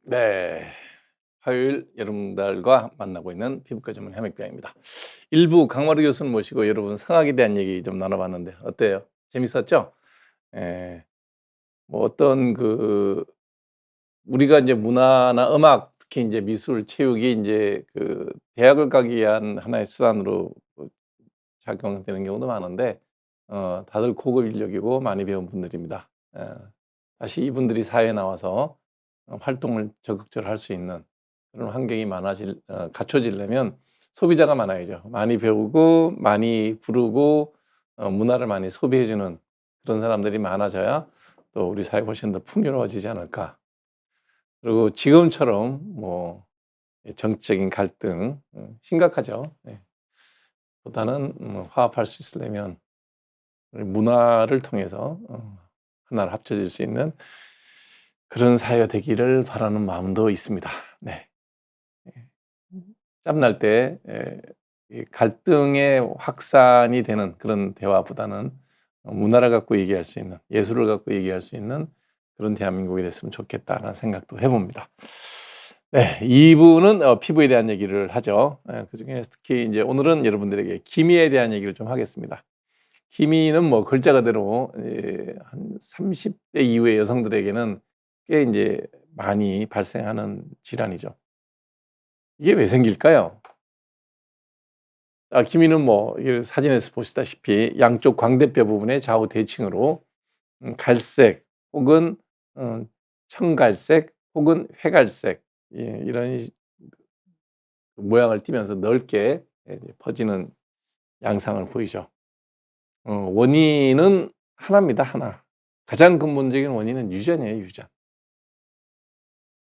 네. 화요일 여러분들과 만나고 있는 피부과 전문 해맥교입니다. 일부 강마루 교수님 모시고 여러분 성악에 대한 얘기 좀 나눠봤는데 어때요? 재밌었죠? 예. 뭐 어떤 우리가 이제 문화나 음악 특히 이제 미술, 체육이 이제 대학을 가기 위한 하나의 수단으로 작용되는 경우도 많은데 다들 고급 인력이고 많이 배운 분들입니다. 다시 이분들이 사회에 나와서 활동을 적극적으로 할 수 있는 그런 환경이 갖춰지려면 소비자가 많아야죠. 많이 배우고 많이 부르고 문화를 많이 소비해 주는 그런 사람들이 많아져야 또 우리 사회가 훨씬 더 풍요로워지지 않을까. 그리고 지금처럼 뭐 정치적인 갈등 심각하죠. 네. 보다는 화합할 수 있으려면 우리 문화를 통해서 하나로 합쳐질 수 있는 그런 사회가 되기를 바라는 마음도 있습니다. 네. 예. 짬날 때 이 갈등의 확산이 되는 그런 대화보다는 문화를 갖고 얘기할 수 있는, 예술을 갖고 얘기할 수 있는 그런 대한민국이 됐으면 좋겠다라는 생각도 해 봅니다. 네. 2 부는 피부에 대한 얘기를 하죠. 그중에 특히 인제 오늘은 여러분들에게 기미에 대한 얘기를 좀 하겠습니다. 기미는 뭐 글자 그대로 한 30대 이후의 여성들에게는 꽤 인제 많이 발생하는 질환이죠. 이게 왜 생길까요? 기미는 뭐 이 사진에서 보시다시피 양쪽 광대뼈 부분의 좌우 대칭으로 갈색 혹은 청갈색 혹은 회갈색, 이런 모양을 띠면서 넓게 이제 퍼지는 양상을 보이죠. 원인은 하나입니다, 하나. 가장 근본적인 원인은 유전이에요, 유전.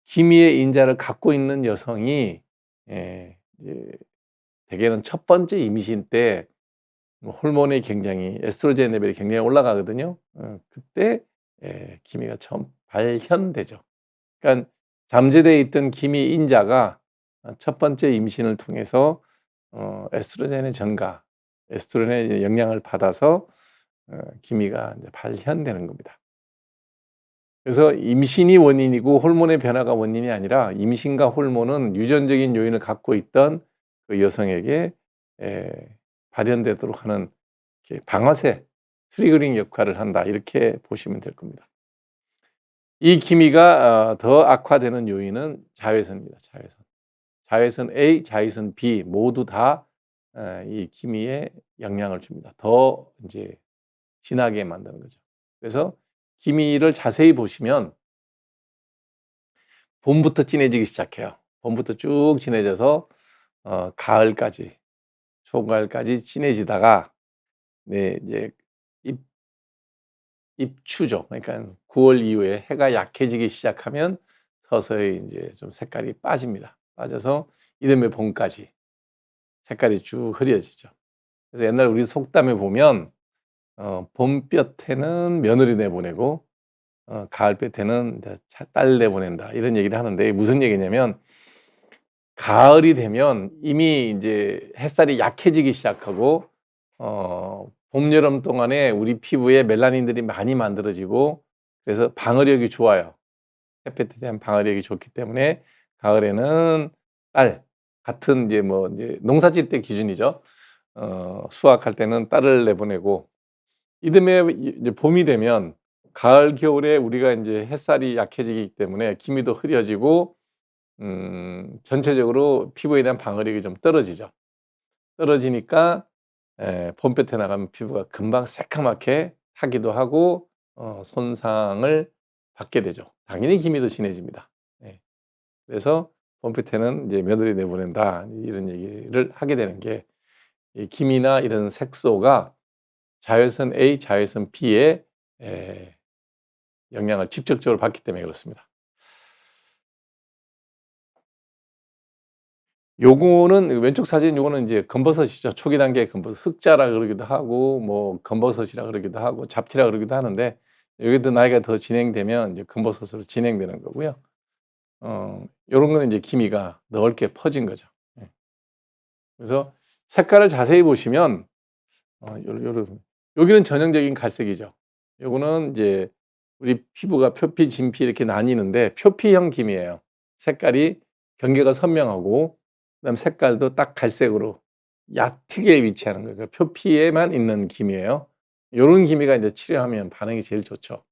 기미의 인자를 갖고 있는 여성이 이제 대개는 첫 번째 임신 때 뭐 호르몬이 굉장히 에스트로겐 레벨이 굉장히 올라가거든요. 그때 기미가 처음 발현되죠. 그러니까 잠재되어 있던 기미 인자가 첫 번째 임신을 통해서 에스트로겐의 증가, 에스트로겐의 영향을 받아서 기미가 이제 발현되는 겁니다. 그래서 임신이 원인이고 호르몬의 변화가 원인이 아니라 임신과 호르몬은 유전적인 요인을 갖고 있던 그 여성에게 에 발현되도록 하는 이렇게 방아쇠, 트리거링 역할을 한다, 이렇게 보시면 될 겁니다. 이 기미가 더 악화되는 요인은 자외선입니다. 자외선. 자외선 A, 자외선 B 모두 다 이 기미에 영향을 줍니다. 더 인제 진하게 만드는 거죠. 그래서 기미를 자세히 보시면 봄부터 진해지기 시작해요. 봄부터 쭉 진해져서 가을까지, 초가을까지 진해지다가 이제 입 입추죠. 그러니까 9월 이후에 해가 약해지기 시작하면 서서히 인제 좀 색깔이 빠집니다. 빠져서 이듬해 봄까지 색깔이 쭉 흐려지죠. 그래서 옛날 우리 속담에 보면 "봄볕에는 며느리 내보내고 가을볕에는 인제 딸 내보낸다." 이런 얘기를 하는데 이게 무슨 얘기냐면 가을이 되면 이미 인제 햇살이 약해지기 시작하고 봄, 여름 동안에 우리 피부에 멜라닌들이 많이 만들어지고 그래서 방어력이 좋아요. 햇볕에 대한 방어력이 좋기 때문에 가을에는 딸, 같은 이제 뭐 이제 농사 지을 때 기준이죠. 수확할 때는 딸을 내보내고 이듬해 이제 봄이 되면 가을, 겨울에 우리가 인제 햇살이 약해지기 때문에 기미도 흐려지고 전체적으로 피부에 대한 방어력이 좀 떨어지죠. 떨어지니까 봄볕에 나가면 피부가 금방 새카맣게 타기도 하고 손상을 받게 되죠. 당연히 기미도 진해집니다. 예. 그래서 봄볕에는 이제 "며느리 내보낸다." 이런 얘기를 하게 되는 게 이 기미나 이런 색소가 자외선 A, 자외선 B의 에 영향을 직접적으로 받기 때문에 그렇습니다. 요거는 왼쪽 사진, 요거는 인제 검버섯이죠. 초기 단계의 검버섯. 흑자라 그러기도 하고 뭐 검버섯이라 그러기도 하고 잡티라 그러기도 하는데 여기도 나이가 더 진행되면 이제 검버섯으로 진행되는 거고요. 요런 거는 이제 기미가 넓게 퍼진 거죠. 예. 그래서 색깔을 자세히 보시면 요런 여기는 전형적인 갈색이죠. 요거는 이제 우리 피부가 표피, 진피 이렇게 나뉘는데 표피형 기미예요. 색깔이 경계가 선명하고 그다음 색깔도 딱 갈색으로 얕게 위치하는 거예요. 그 표피에만 있는 기미예요. 요런 기미가 이제 치료하면 반응이 제일 좋죠.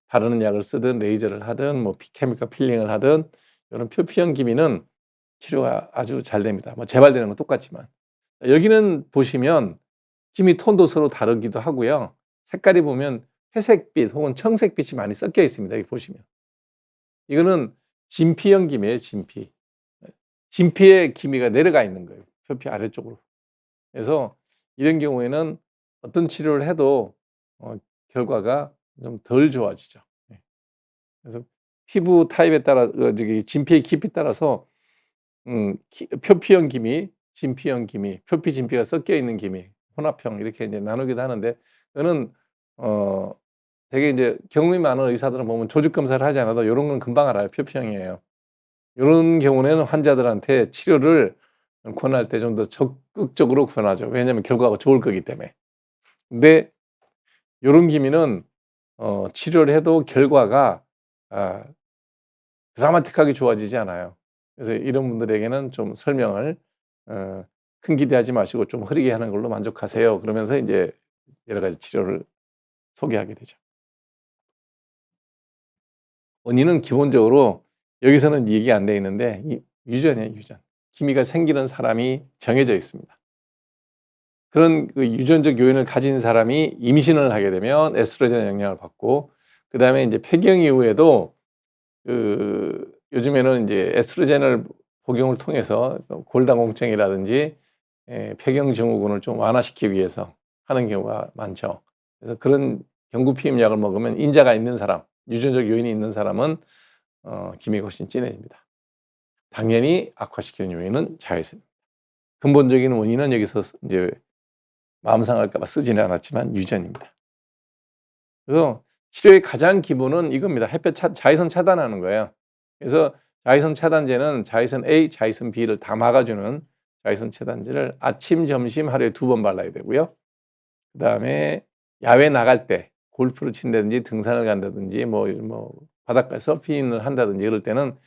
바르는 약을 쓰든 레이저를 하든 뭐 케미컬 필링을 하든 요런 표피형 기미는 치료가 아주 잘 됩니다. 뭐 재발되는 건 똑같지만. 여기는 보시면 기미 톤도 서로 다르기도 하고요. 색깔이 보면 회색빛 혹은 청색빛이 많이 섞여 있습니다. 여기 보시면. 이거는 진피형 기미예요, 진피. 진피에 기미가 내려가 있는 거예요, 표피 아래쪽으로. 그래서 이런 경우에는 어떤 치료를 해도 결과가 좀 덜 좋아지죠. 예. 그래서 피부 타입에 따라 진피의 깊이에 따라서 표피형 기미, 진피형 기미, 표피 진피가 섞여 있는 기미, 혼합형 이렇게 이제 나누기도 하는데 그거는 되게 이제 경험이 많은 의사들은 보면 조직 검사를 하지 않아도 요런 건 금방 알아요. 표피형이에요. 요런 경우에는 환자들한테 치료를 권할 때 좀 더 적극적으로 권하죠. 왜냐하면 결과가 좋을 거기 때문에. 근데 요런 기미는 치료를 해도 결과가 드라마틱하게 좋아지지 않아요. 그래서 이런 분들에게는 좀 설명을 큰 기대하지 마시고 좀 흐리게 하는 걸로 만족하세요. 그러면서 인제 여러 가지 치료를 소개하게 되죠. 원인은 기본적으로 여기서는 얘기 안 돼 있는데 이 유전이에요, 유전. 기미가 생기는 사람이 정해져 있습니다. 그런 그 유전적 요인을 가진 사람이 임신을 하게 되면 에스트로겐의 영향을 받고 그다음에 인제 폐경 이후에도 요즘에는 인제 에스트로겐을 복용을 통해서 골다공증이라든지 폐경 증후군을 좀 완화시키기 위해서 하는 경우가 많죠. 그래서 그런 경구 피임 약을 먹으면 인자가 있는 사람, 유전적 요인이 있는 사람은 기미가 훨씬 진해집니다. 당연히 악화시키는 요인은 자외선. 근본적인 원인은 여기서 인제 마음 상할까 봐 쓰지는 않았지만 유전입니다. 그래서 치료의 가장 기본은 이겁니다. 햇볕 자외선 차단하는 거예요. 그래서 자외선 차단제는 자외선 A, 자외선 B를 다 막아주는 자외선 차단제를 아침, 점심 하루에 2번 발라야 되고요. 그다음에 야외 나갈 때 골프를 친다든지 등산을 간다든지 뭐 바닷가에 서핑을 한다든지 이럴 때는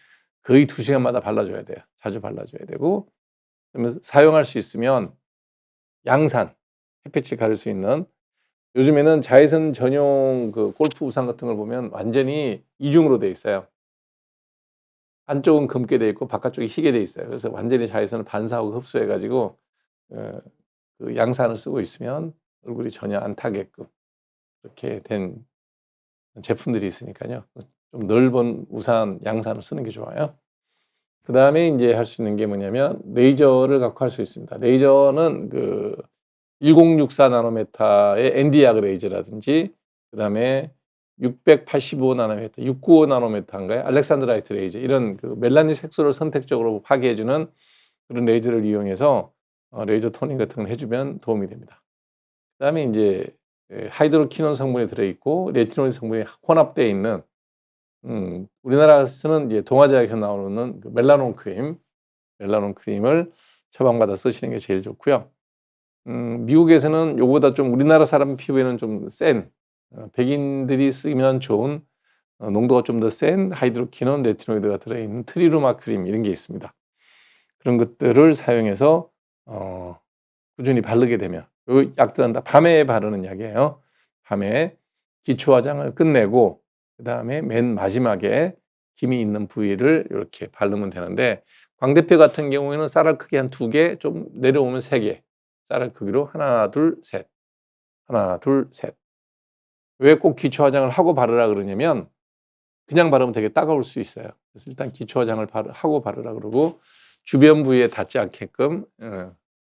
거의 2시간마다 발라줘야 돼요. 자주 발라줘야 되고 그러면 사용할 수 있으면 양산, 햇빛을 가릴 수 있는 요즘에는 자외선 전용 그 골프 우산 같은 걸 보면 완전히 이중으로 돼 있어요. 한쪽은 검게 돼 있고 바깥쪽이 희게 돼 있어요. 그래서 완전히 자외선을 반사하고 흡수해 가지고 어 그 양산을 쓰고 있으면 얼굴이 전혀 안 타게끔 이렇게 된 제품들이 있으니까요. 좀 넓은 우산 양산을 쓰는 게 좋아요. 그다음에 인제 할 수 있는 게 뭐냐면 레이저를 갖고 할 수 있습니다. 레이저는 그 1064 나노미터의 Nd:야그 레이저라든지 그다음에 685 나노미터, 695 나노미터인가요? 알렉산드라이트 레이저 이런 그 멜라닌 색소를 선택적으로 파괴해 주는 그런 레이저를 이용해서 레이저 토닝 같은 걸 해 주면 도움이 됩니다. 그다음에 인제 하이드로퀴논 성분이 들어 있고 레티놀 성분이 혼합되어 있는 우리나라에서는 이제 동아제약에서 나오는 그 멜라논 크림을 처방받아 쓰시는 게 제일 좋고요. 미국에서는 요거보다 좀 우리나라 사람 피부에는 좀 센 백인들이 쓰면 좋은 농도가 좀 더 센 하이드로퀴논 레티노이드가 들어있는 트리루마 크림 이런 게 있습니다. 그런 것들을 사용해서 꾸준히 바르게 되면 요 약들은 다 밤에 바르는 약이에요. 밤에 기초 화장을 끝내고 그다음에 맨 마지막에 기미 있는 부위를 요렇게 바르면 되는데 광대뼈 같은 경우에는 쌀알 크기 한 2개 좀 내려오면 3개 쌀알 크기로 하나, 둘, 셋. 하나, 둘, 셋. 왜 꼭 기초 화장을 하고 바르라 그러냐면 그냥 바르면 되게 따가울 수 있어요. 그래서 일단 기초 화장을 하고 바르라 그러고 주변 부위에 닿지 않게끔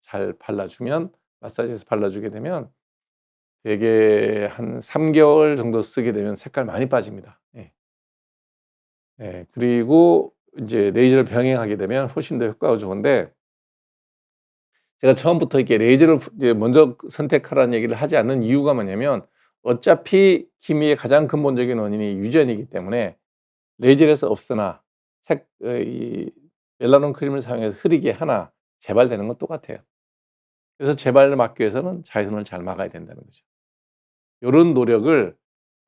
잘 발라주면 마사지해서 발라주게 되면 되게 한 3개월 정도 쓰게 되면 색깔 많이 빠집니다. 예. 예. 그리고 인제 레이저를 병행하게 되면 훨씬 더 효과가 좋은데 제가 처음부터 이렇게 레이저를 이제 먼저 선택하라는 얘기를 하지 않는 이유가 뭐냐면 어차피 기미의 가장 근본적인 원인이 유전이기 때문에 레이저를 해서 없애나 이 멜라논 크림을 사용해서 흐리게 하나 재발되는 건 똑같아요. 그래서 재발을 막기 위해서는 자외선을 잘 막아야 된다는 거죠. 요런 노력을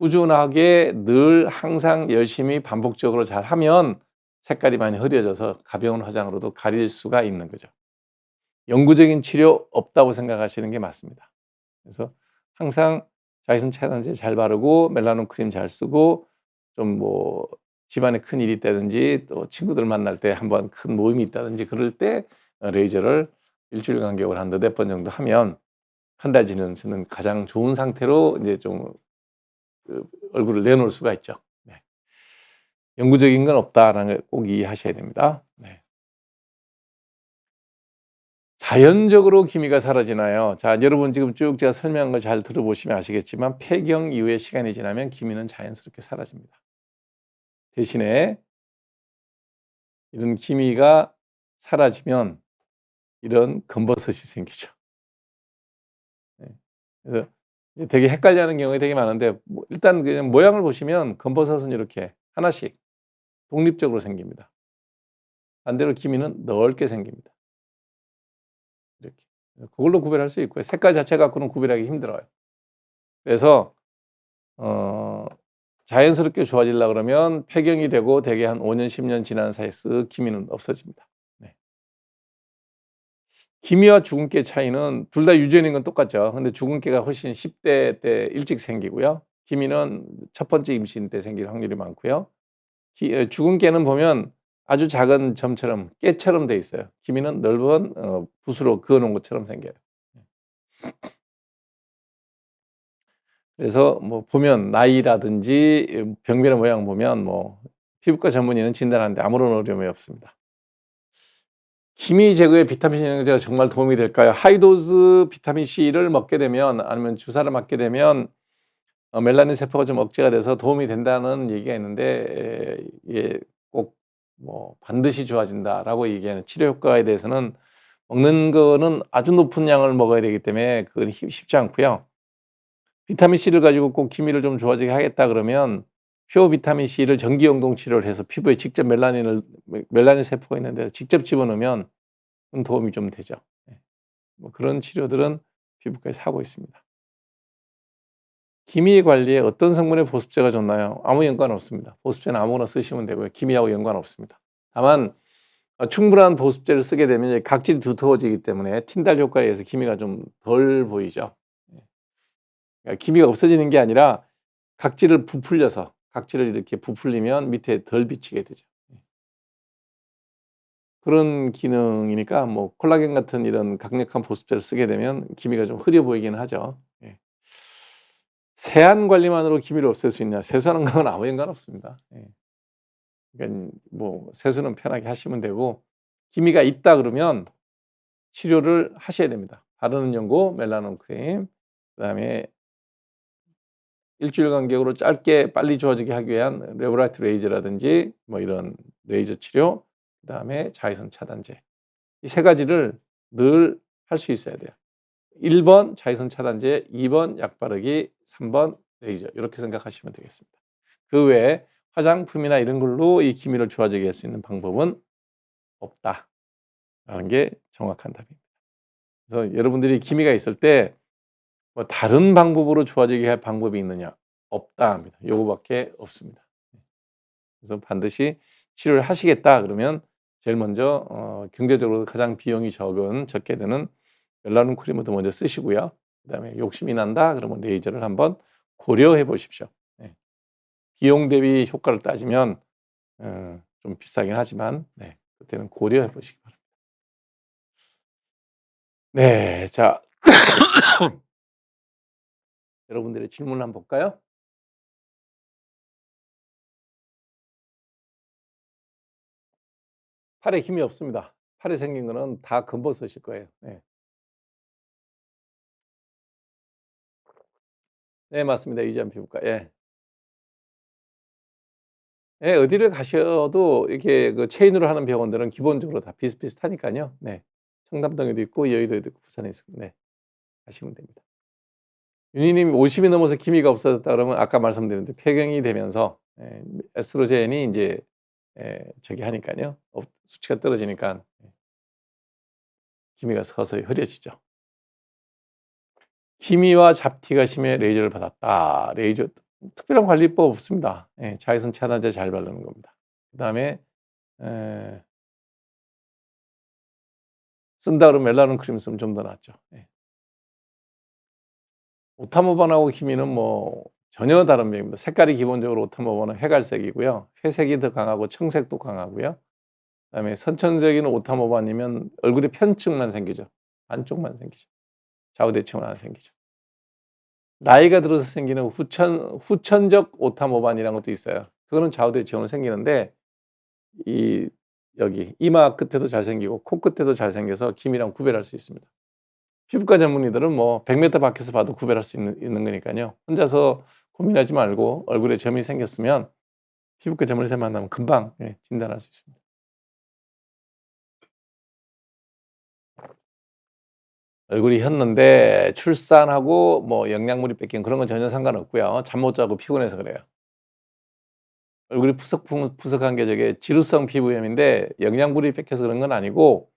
꾸준하게 늘 항상 열심히 반복적으로 잘하면 색깔이 많이 흐려져서 가벼운 화장으로도 가릴 수가 있는 거죠. 영구적인 치료 없다고 생각하시는 게 맞습니다. 그래서 항상 자외선 차단제 잘 바르고 멜라논 크림 잘 쓰고 좀 뭐 집안에 큰일이 있다든지 또 친구들 만날 때 한번 큰 모임이 있다든지 그럴 때 레이저를 일주일 간격으로 한 4-4번 정도 하면 한 달 지나서는 가장 좋은 상태로 이제 좀 그 얼굴을 내놓을 수가 있죠. 네. 영구적인 건 없다라는 걸 꼭 이해하셔야 됩니다. 네. 자연적으로 기미가 사라지나요? 자, 여러분 지금 쭉 제가 설명한 걸 잘 들어보시면 아시겠지만 폐경 이후에 시간이 지나면 기미는 자연스럽게 사라집니다. 대신에 이런 기미가 사라지면 이런 검버섯이 생기죠. 네. 그래서 이제 되게 헷갈려하는 경우가 되게 많은데 뭐 일단 그냥 모양을 보시면 검버섯은 이렇게 하나씩 독립적으로 생깁니다. 반대로 기미는 넓게 생깁니다. 이렇게. 그걸로 구별할 수 있고요. 색깔 자체 갖고는 구별하기 힘들어요. 그래서 어 자연스럽게 좋아지려고 그러면 폐경이 되고 대개 한 5년 10년 지난 사이에 쓱 기미는 없어집니다. 네. 기미와 주근깨 차이는 둘 다 유전인 건 똑같죠. 근데 주근깨가 훨씬 10대 때 일찍 생기고요. 기미는 첫 번째 임신 때 생길 확률이 많고요. 주근깨는 보면 아주 작은 점처럼 깨처럼 돼 있어요. 기미는 넓은 붓으로 그어 놓은 것처럼 생겨요. 그래서 뭐 보면 나이라든지 병변의 모양 보면 뭐 피부과 전문의는 진단하는데 아무런 어려움이 없습니다. 기미 제거에 비타민 C 영양제가 정말 도움이 될까요? 하이도즈 비타민 C를 먹게 되면 아니면 주사를 맞게 되면 멜라닌 세포가 좀 억제가 돼서 도움이 된다는 얘기가 있는데 이게 꼭 뭐 반드시 좋아진다라고 얘기하는 치료 효과에 대해서는 먹는 거는 아주 높은 양을 먹어야 되기 때문에 그건 쉽지 않고요. 비타민 C를 가지고 꼭 기미를 좀 좋아지게 하겠다 그러면 퓨어 비타민 C를 전기 영동 치료를 해서 피부에 직접 멜라닌 세포가 있는 데 직접 집어넣으면 도움이 좀 되죠. 예. 뭐 그런 치료들은 피부과에서 하고 있습니다. 기미 관리에 어떤 성분의 보습제가 좋나요? 아무 연관 없습니다. 보습제는 아무거나 쓰시면 되고요. 기미하고 연관 없습니다. 다만 충분한 보습제를 쓰게 되면 이제 각질이 두터워지기 때문에 틴달 효과에 의해서 기미가 좀 덜 보이죠. 예. 그러니까 기미가 없어지는 게 아니라 각질을 이렇게 부풀리면 밑에 덜 비치게 되죠. 예. 그런 기능이니까 뭐 콜라겐 같은 이런 강력한 보습제를 쓰게 되면 기미가 좀 흐려 보이기는 하죠. 예. 세안 관리만으로 기미를 없앨 수 있냐? 세수하는 거하고는 아무 연관 없습니다. 예. 그러니까 뭐 세수는 편하게 하시면 되고 기미가 있다 그러면 치료를 하셔야 됩니다. 바르는 연고, 멜라논 크림, 그다음에 일주일 간격으로 짧게 빨리 좋아지게 하기 위한 레브라이트 레이저라든지 뭐 이런 레이저 치료, 그다음에 자외선 차단제. 이 세 가지를 늘 할 수 있어야 돼요. 1번 자외선 차단제, 2번 약 바르기, 3번 레이저 이렇게 생각하시면 되겠습니다. 그 외에 화장품이나 이런 걸로 이 기미를 좋아지게 할 수 있는 방법은 없다라는 게 정확한 답입니다. 그래서 여러분들이 기미가 있을 때 뭐 다른 방법으로 좋아지게 할 방법이 있느냐? 없다 합니다. 요거밖에 없습니다. 그래서 반드시 치료를 하시겠다 그러면 제일 먼저 경제적으로 가장 비용이 적게 드는 멜라논 크림부터 먼저 쓰시고요. 그다음에 욕심이 난다 그러면 레이저를 한번 고려해 보십시오. 네. 비용 대비 효과를 따지면 좀 비싸긴 하지만 네, 그때는 고려해 보시기 바랍니다. 네. 자, 여러분들의 질문을 한번 볼까요? 팔에 힘이 없습니다. 팔에 생긴 거는 다 검버섯일 거예요. 네. 네, 맞습니다. 이지안 피부과. 예. 예, 어디를 가셔도 이렇게 그 체인으로 하는 병원들은 기본적으로 다 비슷비슷하니까요. 네. 청담동에도 있고 여의도에도 있고 부산에 있습니다. 네. 가시면 됩니다. 윤희 님이 50이 넘어서 기미가 없어졌다 그러면 아까 말씀드린 대로 폐경이 되면서 에스트로겐이 인제 저기 하니깐요. 수치가 떨어지니까 기미가 서서히 흐려지죠. 기미와 잡티가 심해 레이저를 받았다. 레이저 특별한 관리법 없습니다. 예, 자외선 차단제 잘 바르는 겁니다. 그다음에 예. 쓴다 그러면 멜라논 크림 쓰면 좀 더 낫죠. 예. 오타모반하고 키미는 뭐 전혀 다른 병입니다. 색깔이 기본적으로 오타모반은 회갈색이고요. 회색이 더 강하고 청색도 강하고요. 그다음에 선천적인 오타모반이면 얼굴에 편층만 생기죠. 안쪽만 생기죠. 좌우대칭은 안 생기죠. 나이가 들어서 생기는 후천적 오타모반이라는 것도 있어요. 그거는 좌우대칭으로 생기는데 이 여기 이마 끝에도 잘 생기고 코끝에도 잘 생겨서 기미랑 구별할 수 있습니다. 피부과 전문의들은 뭐 100m 밖에서 봐도 구별할 수 있는 거니까요. 혼자서 고민하지 말고 얼굴에 점이 생겼으면 피부과 전문의사 만나면 금방 진단할 수 있습니다. 얼굴이 혔는데 출산하고 뭐 영양물이 뺏긴 그런 건 전혀 상관없고요. 잠 못 자고 피곤해서 그래요. 얼굴이 푸석푸석한 게 저게 지루성 피부염인데 영양분이 뺏겨서 그런 건 아니고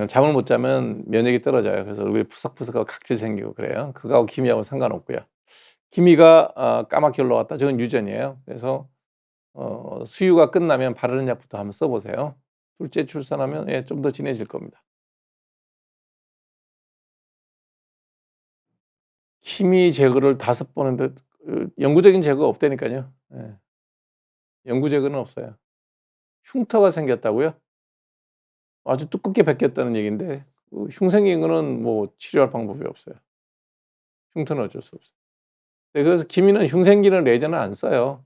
잠을 못 자면 면역이 떨어져요. 그래서 얼굴이 푸석푸석하고 각질 생기고 그래요. 그거하고 기미하고 상관없고요. 기미가 까맣게 올라왔다. 저건 유전이에요. 그래서 수유가 끝나면 바르는 약부터 한번 써 보세요. 둘째 출산하면 좀 더 진해질 겁니다. 기미 제거를 5번 했는데 영구적인 제거가 없다니까요. 예. 영구 제거는 없어요. 흉터가 생겼다고요? 아주 두껍게 베꼈다는 얘기인데 흉 생긴 거는 뭐 치료할 방법이 없어요. 흉터는 어쩔 수 없어요. 네, 그래서 기미는 흉 생기는 레이저는 안 써요.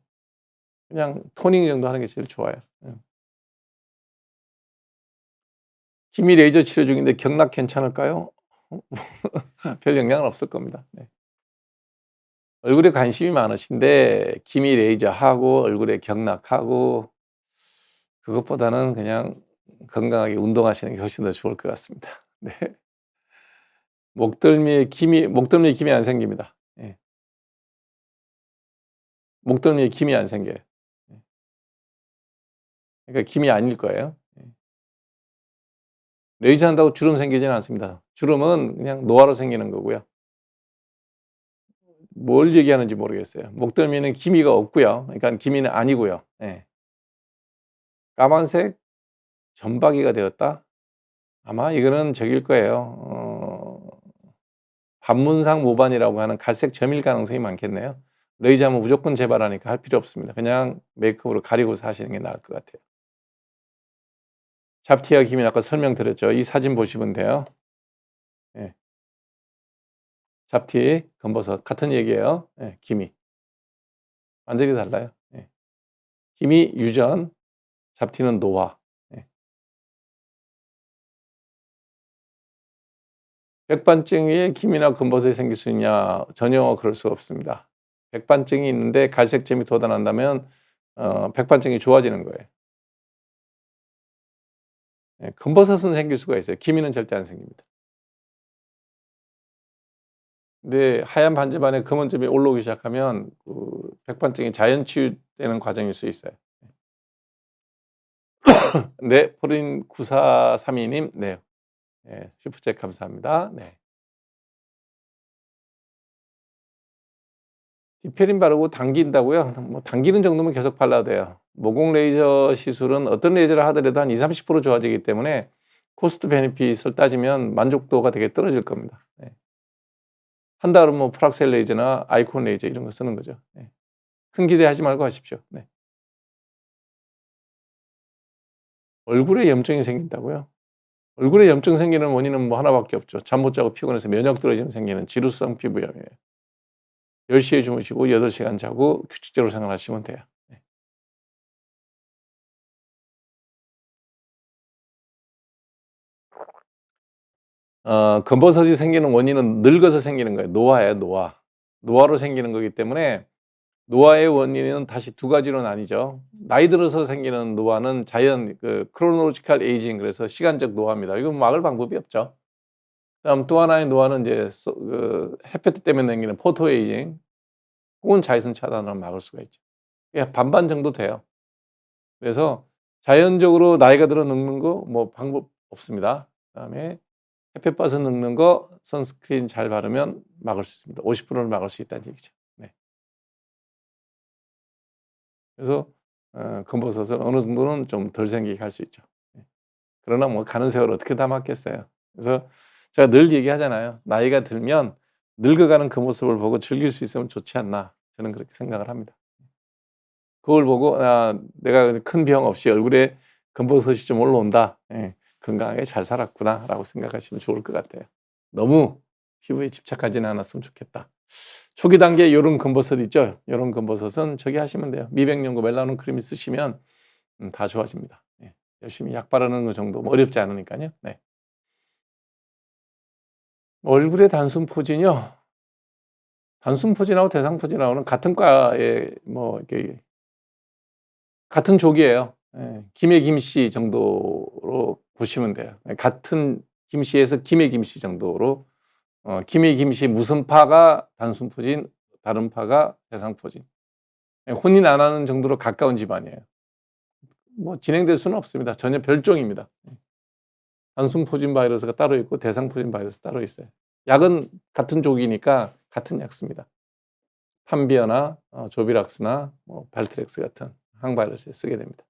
그냥 토닝 정도 하는 게 제일 좋아요. 예. 기미 레이저 치료 중인데 경락 괜찮을까요? 별 영향은 없을 겁니다. 네. 얼굴에 관심이 많으신데 기미 레이저 하고 얼굴에 경락하고 그것보다는 그냥 건강하게 운동하시는 게 훨씬 더 좋을 것 같습니다. 네. 목덜미에 김이 안 생깁니다. 예. 목덜미에 김이 안 생겨요. 예. 그러니까 김이 아닐 거예요. 예. 레이저 한다고 주름 생기지는 않습니다. 주름은 그냥 노화로 생기는 거고요. 뭘 얘기하는지 모르겠어요. 목덜미는 기미가 없고요. 그러니까 기미는 아니고요. 예. 까만색 점박이가 되었다? 아마 이거는 저길 거예요. 반문상 모반이라고 하는 갈색 점일 가능성이 많겠네요. 레이저하면 무조건 재발하니까 할 필요 없습니다. 그냥 메이크업으로 가리고 사시는 게 나을 것 같아요. 잡티와 기미는 아까 설명드렸죠. 이 사진 보시면 돼요. 예. 잡티, 검버섯 같은 얘기예요. 예, 기미. 완전히 달라요. 예. 기미 유전, 잡티는 노화. 예. 백반증에 기미나 검버섯이 생길 수 있냐? 전혀 그럴 수가 없습니다. 백반증이 있는데 갈색점이 돋아난다면 백반증이 좋아지는 거예요. 예, 검버섯은 생길 수가 있어요. 기미는 절대 안 생깁니다. 근데 하얀 반지반에 검은 점이 올라오기 시작하면 백반증이 자연 치유되는 과정일 수 있어요. 네, 포린 9432 님. 네. 예, 슈퍼챗 감사합니다. 네. 디페린 바르고 당긴다고요? 뭐 당기는 정도면 계속 발라도 돼요. 모공 레이저 시술은 어떤 레이저를 하더라도 한 20-30% 좋아지기 때문에 코스트 베니핏을 따지면 만족도가 되게 떨어질 겁니다. 네. 한다 그러면 뭐 프락셀 레이저나 아이콘 레이저 이런 거 쓰는 거죠. 네. 큰 기대하지 말고 하십시오. 네. 얼굴에 염증이 생긴다고요? 얼굴에 염증 생기는 원인은 뭐 하나밖에 없죠. 잠 못 자고 피곤해서 면역 떨어지면 생기는 지루성 피부염이에요. 10시에 주무시고 8시간 자고 규칙적으로 생활하시면 돼요. 네. 검버섯이 생기는 원인은 늙어서 생기는 거예요. 노화예요, 노화. 노화로 생기는 거기 때문에 노화의 원인은 다시 두 가지로 나뉘죠. 나이 들어서 생기는 노화는 자연 크로노로지컬 에이징 그래서 시간적 노화입니다. 이건 막을 방법이 없죠. 그다음 또 하나의 노화는 이제 햇볕 때문에 생기는 포토 에이징. 혹은 자외선 차단으로 막을 수가 있죠. 예, 반반 정도 돼요. 그래서 자연적으로 나이가 들어 늙는 거 뭐 방법 없습니다. 그다음에 햇볕 봐서 늙는 거 선스크린 잘 바르면 막을 수 있습니다. 50%를 막을 수 있다는 얘기죠. 네. 그래서 검버섯은 어느 정도는 좀 덜 생기게 할 수 있죠. 예. 그러나 뭐 가는 세월 어떻게 다 맞겠어요. 그래서 제가 늘 얘기하잖아요. 나이가 들면 늙어가는 그 모습을 보고 즐길 수 있으면 좋지 않나. 저는 그렇게 생각을 합니다. 그걸 보고 '아 내가 큰 병 없이 얼굴에 검버섯이 좀 올라온다. 예. 건강하게 잘 살았구나.'라고 생각하시면 좋을 것 같아요. 너무 피부에 집착하지는 않았으면 좋겠다. 초기 단계에 요런 검버섯 있죠? 요런 검버섯은 저기 하시면 돼요. 미백연고 멜라논 크림을 쓰시면 다 좋아집니다. 예. 열심히 약 바르는 거 정도 뭐 어렵지 않으니까요. 네. 얼굴의 단순 포진이요? 단순 포진하고 대상 포진하고는 같은 과의 뭐 이렇게 같은 족이에요. 예. 김의 김씨 정도로 보시면 돼요. 예 같은 김씨에서 김의 김씨 정도로 김의 김씨 무슨 파가 단순 포진, 다른 파가 대상 포진. 예 혼인 안 하는 정도로 가까운 집안이에요. 뭐 진행될 수는 없습니다. 전혀 별종입니다. 단순 포진 바이러스가 따로 있고 대상 포진 바이러스 따로 있어요. 약은 같은 족이니까 같은 약 씁니다. 판비아나 조비락스나 뭐 발트렉스 같은 항바이러스에 쓰게 됩니다.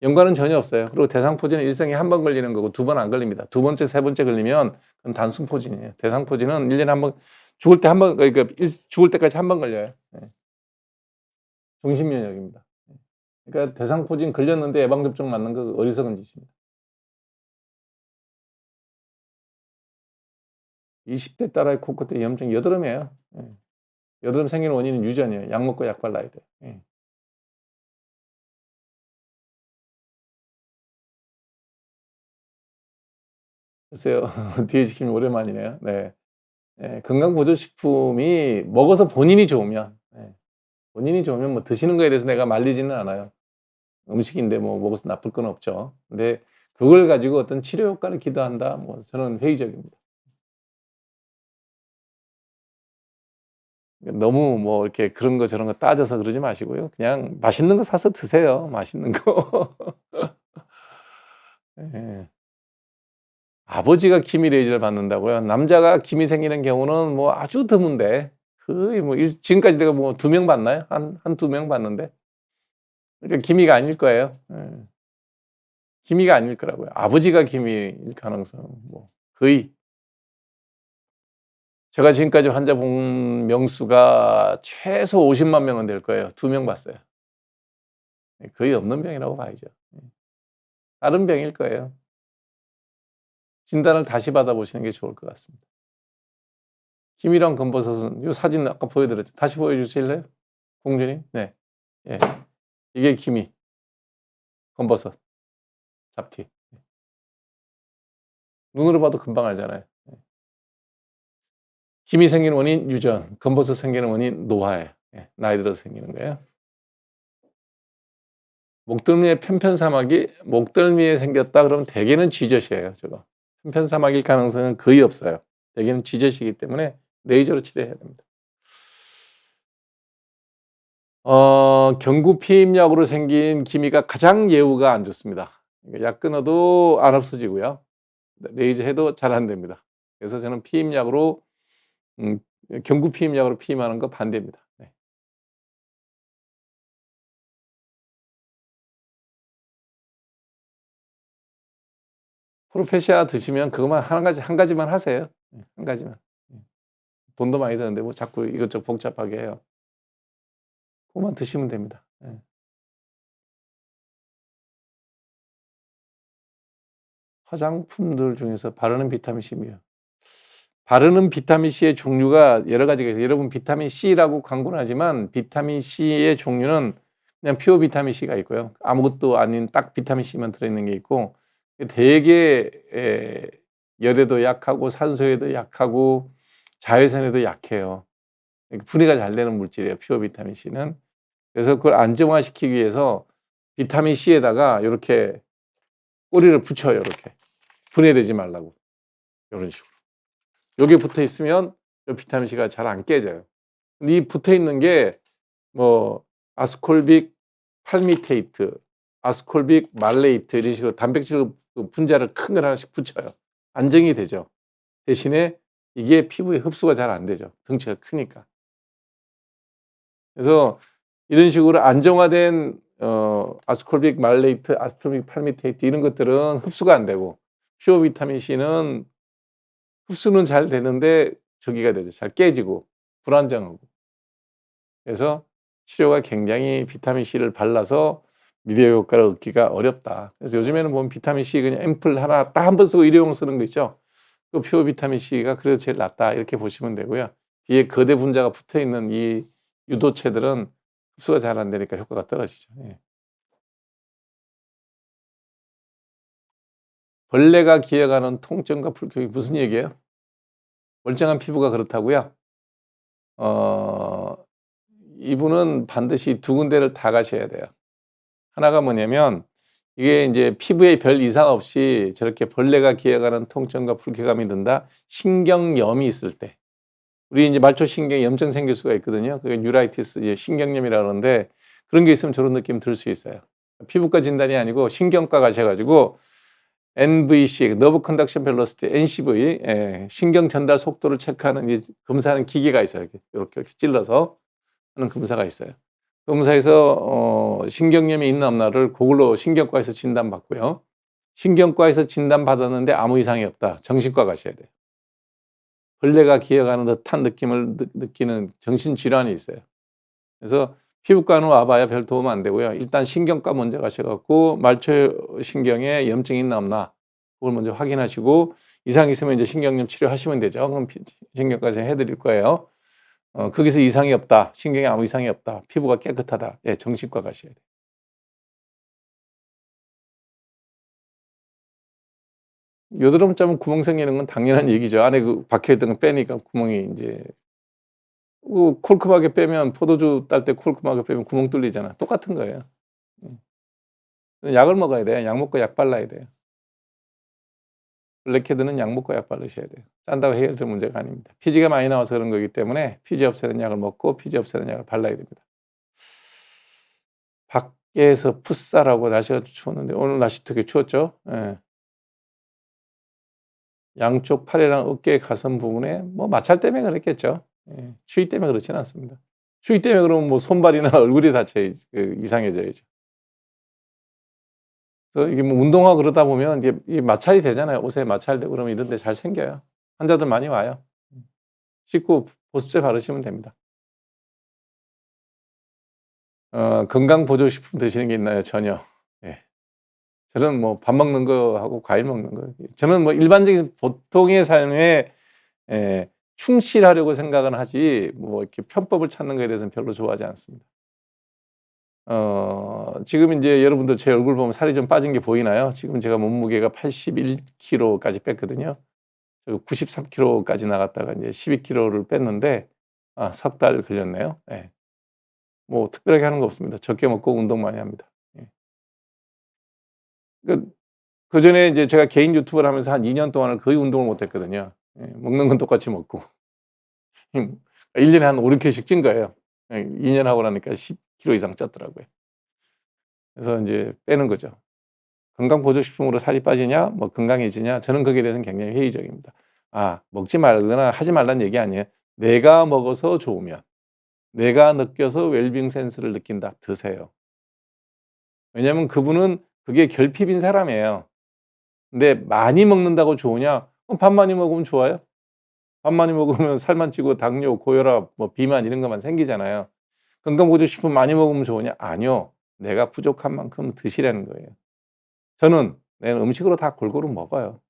연관은 전혀 없어요. 그리고 대상포진은 일생에 한 번 걸리는 거고 두 번 안 걸립니다. 두 번째, 세 번째 걸리면 그건 단순포진이에요. 대상포진은 1 년에 한 번 죽을 때 한 번 그러니까 죽을 때까지 한 번 걸려요. 예. 종신면역입니다. 예. 그러니까 대상포진 걸렸는데 예방접종 맞는 거 어리석은 짓입니다. 20대 딸아이 코끝에 염증 여드름이에요. 예. 여드름 생기는 원인은 유전이에요. 약 먹고 약 발라야 돼요. 예. 글쎄요. 뒤에 지키면 오랜만이네요. 네. 예. 건강보조식품이 먹어서 본인이 좋으면 예. 본인이 좋으면 뭐 드시는 거에 대해서 내가 말리지는 않아요. 음식인데 뭐 먹어서 나쁠 건 없죠. 근데 그걸 가지고 어떤 치료 효과를 기대한다? 뭐 저는 회의적입니다. 너무 뭐 이렇게 그런 거 저런 거 따져서 그러지 마시고요. 그냥 맛있는 거 사서 드세요, 맛있는 거. 예. 아버지가 기미 레이저를 받는다고요? 남자가 기미 생기는 경우는 뭐 아주 드문데 거의 뭐 지금까지 내가 뭐 2명 봤나요? 한 2명 봤는데. 그러니까 기미가 아닐 거예요. 예. 기미가 아닐 거라고요. 아버지가 기미일 가능성은 뭐 거의 제가 지금까지 환자 본 명수가 최소 50만 명은 될 거예요. 2명 봤어요. 예 거의 없는 병이라고 봐야죠. 예. 다른 병일 거예요. 진단을 다시 받아 보시는 게 좋을 것 같습니다. 김이랑 검버섯은 요 사진 아까 보여 드렸죠. 다시 보여 주실래요? 공주님? 네. 예. 이게 기미, 검버섯, 잡티. 눈으로 봐도 금방 알잖아요. 예. 기미 생기는 원인 유전, 검버섯 생기는 원인 노화예요. 예. 나이 들어서 생기는 거예요. 목덜미에 편편사막이 목덜미에 생겼다 그러면 대개는 쥐젖이에요, 저거. 편편사막일 가능성은 거의 없어요. 대개는 쥐젖이기 때문에 레이저로 치료해야 됩니다. 경구 피임약으로 생긴 기미가 가장 예후가 안 좋습니다. 그러니까 약 끊어도 안 없어지고요. 네 레이저 해도 잘 안 됩니다. 그래서 저는 피임약으로 음 경구 피임약으로 피임하는 거 반대입니다. 네. 프로페시아 드시면 그것만 한 가지만 하세요. 한 가지만. 예. 돈도 많이 드는데 뭐 자꾸 이것저것 복잡하게 해요. 그것만 드시면 됩니다. 예. 화장품들 중에서 바르는 비타민 C며 바르는 비타민 C의 종류가 여러 가지가 있어요. 여러분 비타민 C라고 광고는 하지만 비타민 C의 종류는 그냥 퓨어 비타민 C가 있고요. 아무것도 아닌 딱 비타민 C만 들어있는 게 있고 되게 열에도 약하고 산소에도 약하고 자외선에도 약해요. 분해가 잘 되는 물질이에요. 퓨어 비타민 C는. 그래서 그걸 안정화시키기 위해서 비타민 C에다가 요렇게 꼬리를 붙여요. 요렇게. 분해되지 말라고. 요런 식으로. 요게 붙어 있으면 요 비타민 C가 잘 안 깨져요. 근데 이 붙어 있는 게 뭐 아스콜빅 팔미테이트, 아스콜빅 말레이트 이런 식으로 단백질 그 분자를 큰 걸 하나씩 붙여요. 안정이 되죠. 대신에 이게 피부에 흡수가 잘 안 되죠. 덩치가 크니까. 그래서 이런 식으로 안정화된 아스코빅 말레이트, 아스코빅 팔미테이트 이런 것들은 흡수가 안 되고 퓨어 비타민 C는 흡수는 잘 되는데 저기가 되죠. 잘 깨지고 불안정하고. 그래서 치료가 굉장히 비타민 C를 발라서 미래 효과를 얻기가 어렵다. 그래서 요즘에는 보면 비타민 C 그냥 앰플 하나 딱 한 번 쓰고 일회용 쓰는 거 있죠. 그 퓨어 비타민 C가 그래도 제일 낫다 이렇게 보시면 되고요. 뒤에 거대 분자가 붙어 있는 이 유도체들은 흡수가 잘 안 되니까 효과가 떨어지죠. 예. 벌레가 기어가는 통증과 불쾌이 무슨 얘기예요? 멀쩡한 피부가 그렇다고요? 어 이분은 반드시 두 군데를 다 가셔야 돼요. 하나가 뭐냐면 이게 인제 피부에 별 이상 없이 저렇게 벌레가 기어가는 통증과 불쾌감이 든다. 신경염이 있을 때. 우리 인제 말초 신경에 염증 생길 수가 있거든요. 그게 뉴라이티스 이제 신경염이라 그러는데 그런 게 있으면 저런 느낌 들 수 있어요. 피부과 진단이 아니고 신경과 가셔 가지고 NVC 너브 컨덕션 벨로시티 NCV 예 신경 전달 속도를 체크하는 이 검사하는 기계가 있어요. 이렇게 찔러서 하는 검사가 있어요. 검사에서 신경염이 있나 없나를 그걸로 신경과에서 진단받고요. 신경과에서 진단받았는데 아무 이상이 없다. 정신과 가셔야 돼요. 벌레가 기어가는 듯한 느낌을 느끼는 정신질환이 있어요. 그래서 피부과는 와 봐야 별 도움 안 되고요. 일단 신경과 먼저 가셔 갖고 말초 신경에 염증이 있나 없나 그걸 먼저 확인하시고 이상 있으면 이제 신경염 치료하시면 되죠. 그럼 신경과에서 해 드릴 거예요. 거기서 이상이 없다. 신경에 아무 이상이 없다. 피부가 깨끗하다. 예 정신과 가셔야 돼요. 여드름 짜면 구멍 생기는 건 당연한 얘기죠. 안에 그 박혀 있던 거 빼니까 구멍이 인제 콜크하게 빼면 포도주 딸 때 콜크하게 빼면 구멍 뚫리잖아. 똑같은 거예요. 음. 약을 먹어야 돼요. 약 먹고 약 발라야 돼요. 블랙헤드는 약 먹고 약 바르셔야 돼요. 짠다고 해결될 문제가 아닙니다. 피지가 많이 나와서 그런 거기 때문에 피지 없애는 약을 먹고 피지 없애는 약을 발라야 됩니다. 밖에서 풋살하고 날씨가 추웠는데 오늘 날씨 되게 추웠죠? 예. 양쪽 팔이랑 어깨 가슴 부분에 뭐 마찰 때문에 그랬겠죠. 예. 추위 때문에 그렇지는 않습니다. 추위 때문에 그러면 뭐 손발이나 얼굴이 다쳐야지 이상해져야죠. 그래서 이게 뭐 운동하고 그러다 보면 이게 이 마찰이 되잖아요. 옷에 마찰되고 그러면 이런 데 잘 생겨요. 환자들 많이 와요. 씻고 보습제 바르시면 됩니다. 건강 보조식품 드시는 게 있나요? 전혀. 예. 저는 뭐 밥 먹는 거하고 과일 먹는 거 저는 뭐 일반적인 보통의 삶에 충실하려고 생각은 하지 뭐 이렇게 편법을 찾는 거에 대해서는 별로 좋아하지 않습니다. 지금 인제 여러분들 제 얼굴 보면 살이 좀 빠진 게 보이나요? 지금 제가 몸무게가 81 킬로까지 뺐거든요. 저 93 킬로까지 나갔다가 인제 12 킬로를 뺐는데 석 달 걸렸네요. 예. 뭐 특별하게 하는 거 없습니다. 적게 먹고 운동 많이 합니다. 예. 그 그전에 이제 제가 개인 유튜브를 하면서 한 2년 동안을 거의 운동을 못 했거든요. 예. 먹는 건 똑같이 먹고. 1 년에 한 5-6 킬로씩 찐 거예요. 예 2년 하고 나니까 10 킬로 이상 쪘더라고요. 그래서 인제 빼는 거죠. 건강 보조식품으로 살이 빠지냐 뭐 건강해지냐 저는 거기에 대해서는 굉장히 회의적입니다. 먹지 말거나 하지 말라는 얘기 아니에요. 내가 먹어서 좋으면 내가 느껴서 웰빙 센스를 느낀다. 드세요. 왜냐하면 그분은 그게 결핍인 사람이에요. 근데 많이 먹는다고 좋으냐? 밥 많이 먹으면 좋아요? 밥 많이 먹으면 살만 찌고 당뇨, 고혈압, 뭐 비만 이런 것만 생기잖아요. 건강보조식품 많이 먹으면 좋으냐? 아니요. 내가 부족한 만큼 드시라는 거예요. 저는 내 음식으로 다 골고루 먹어요.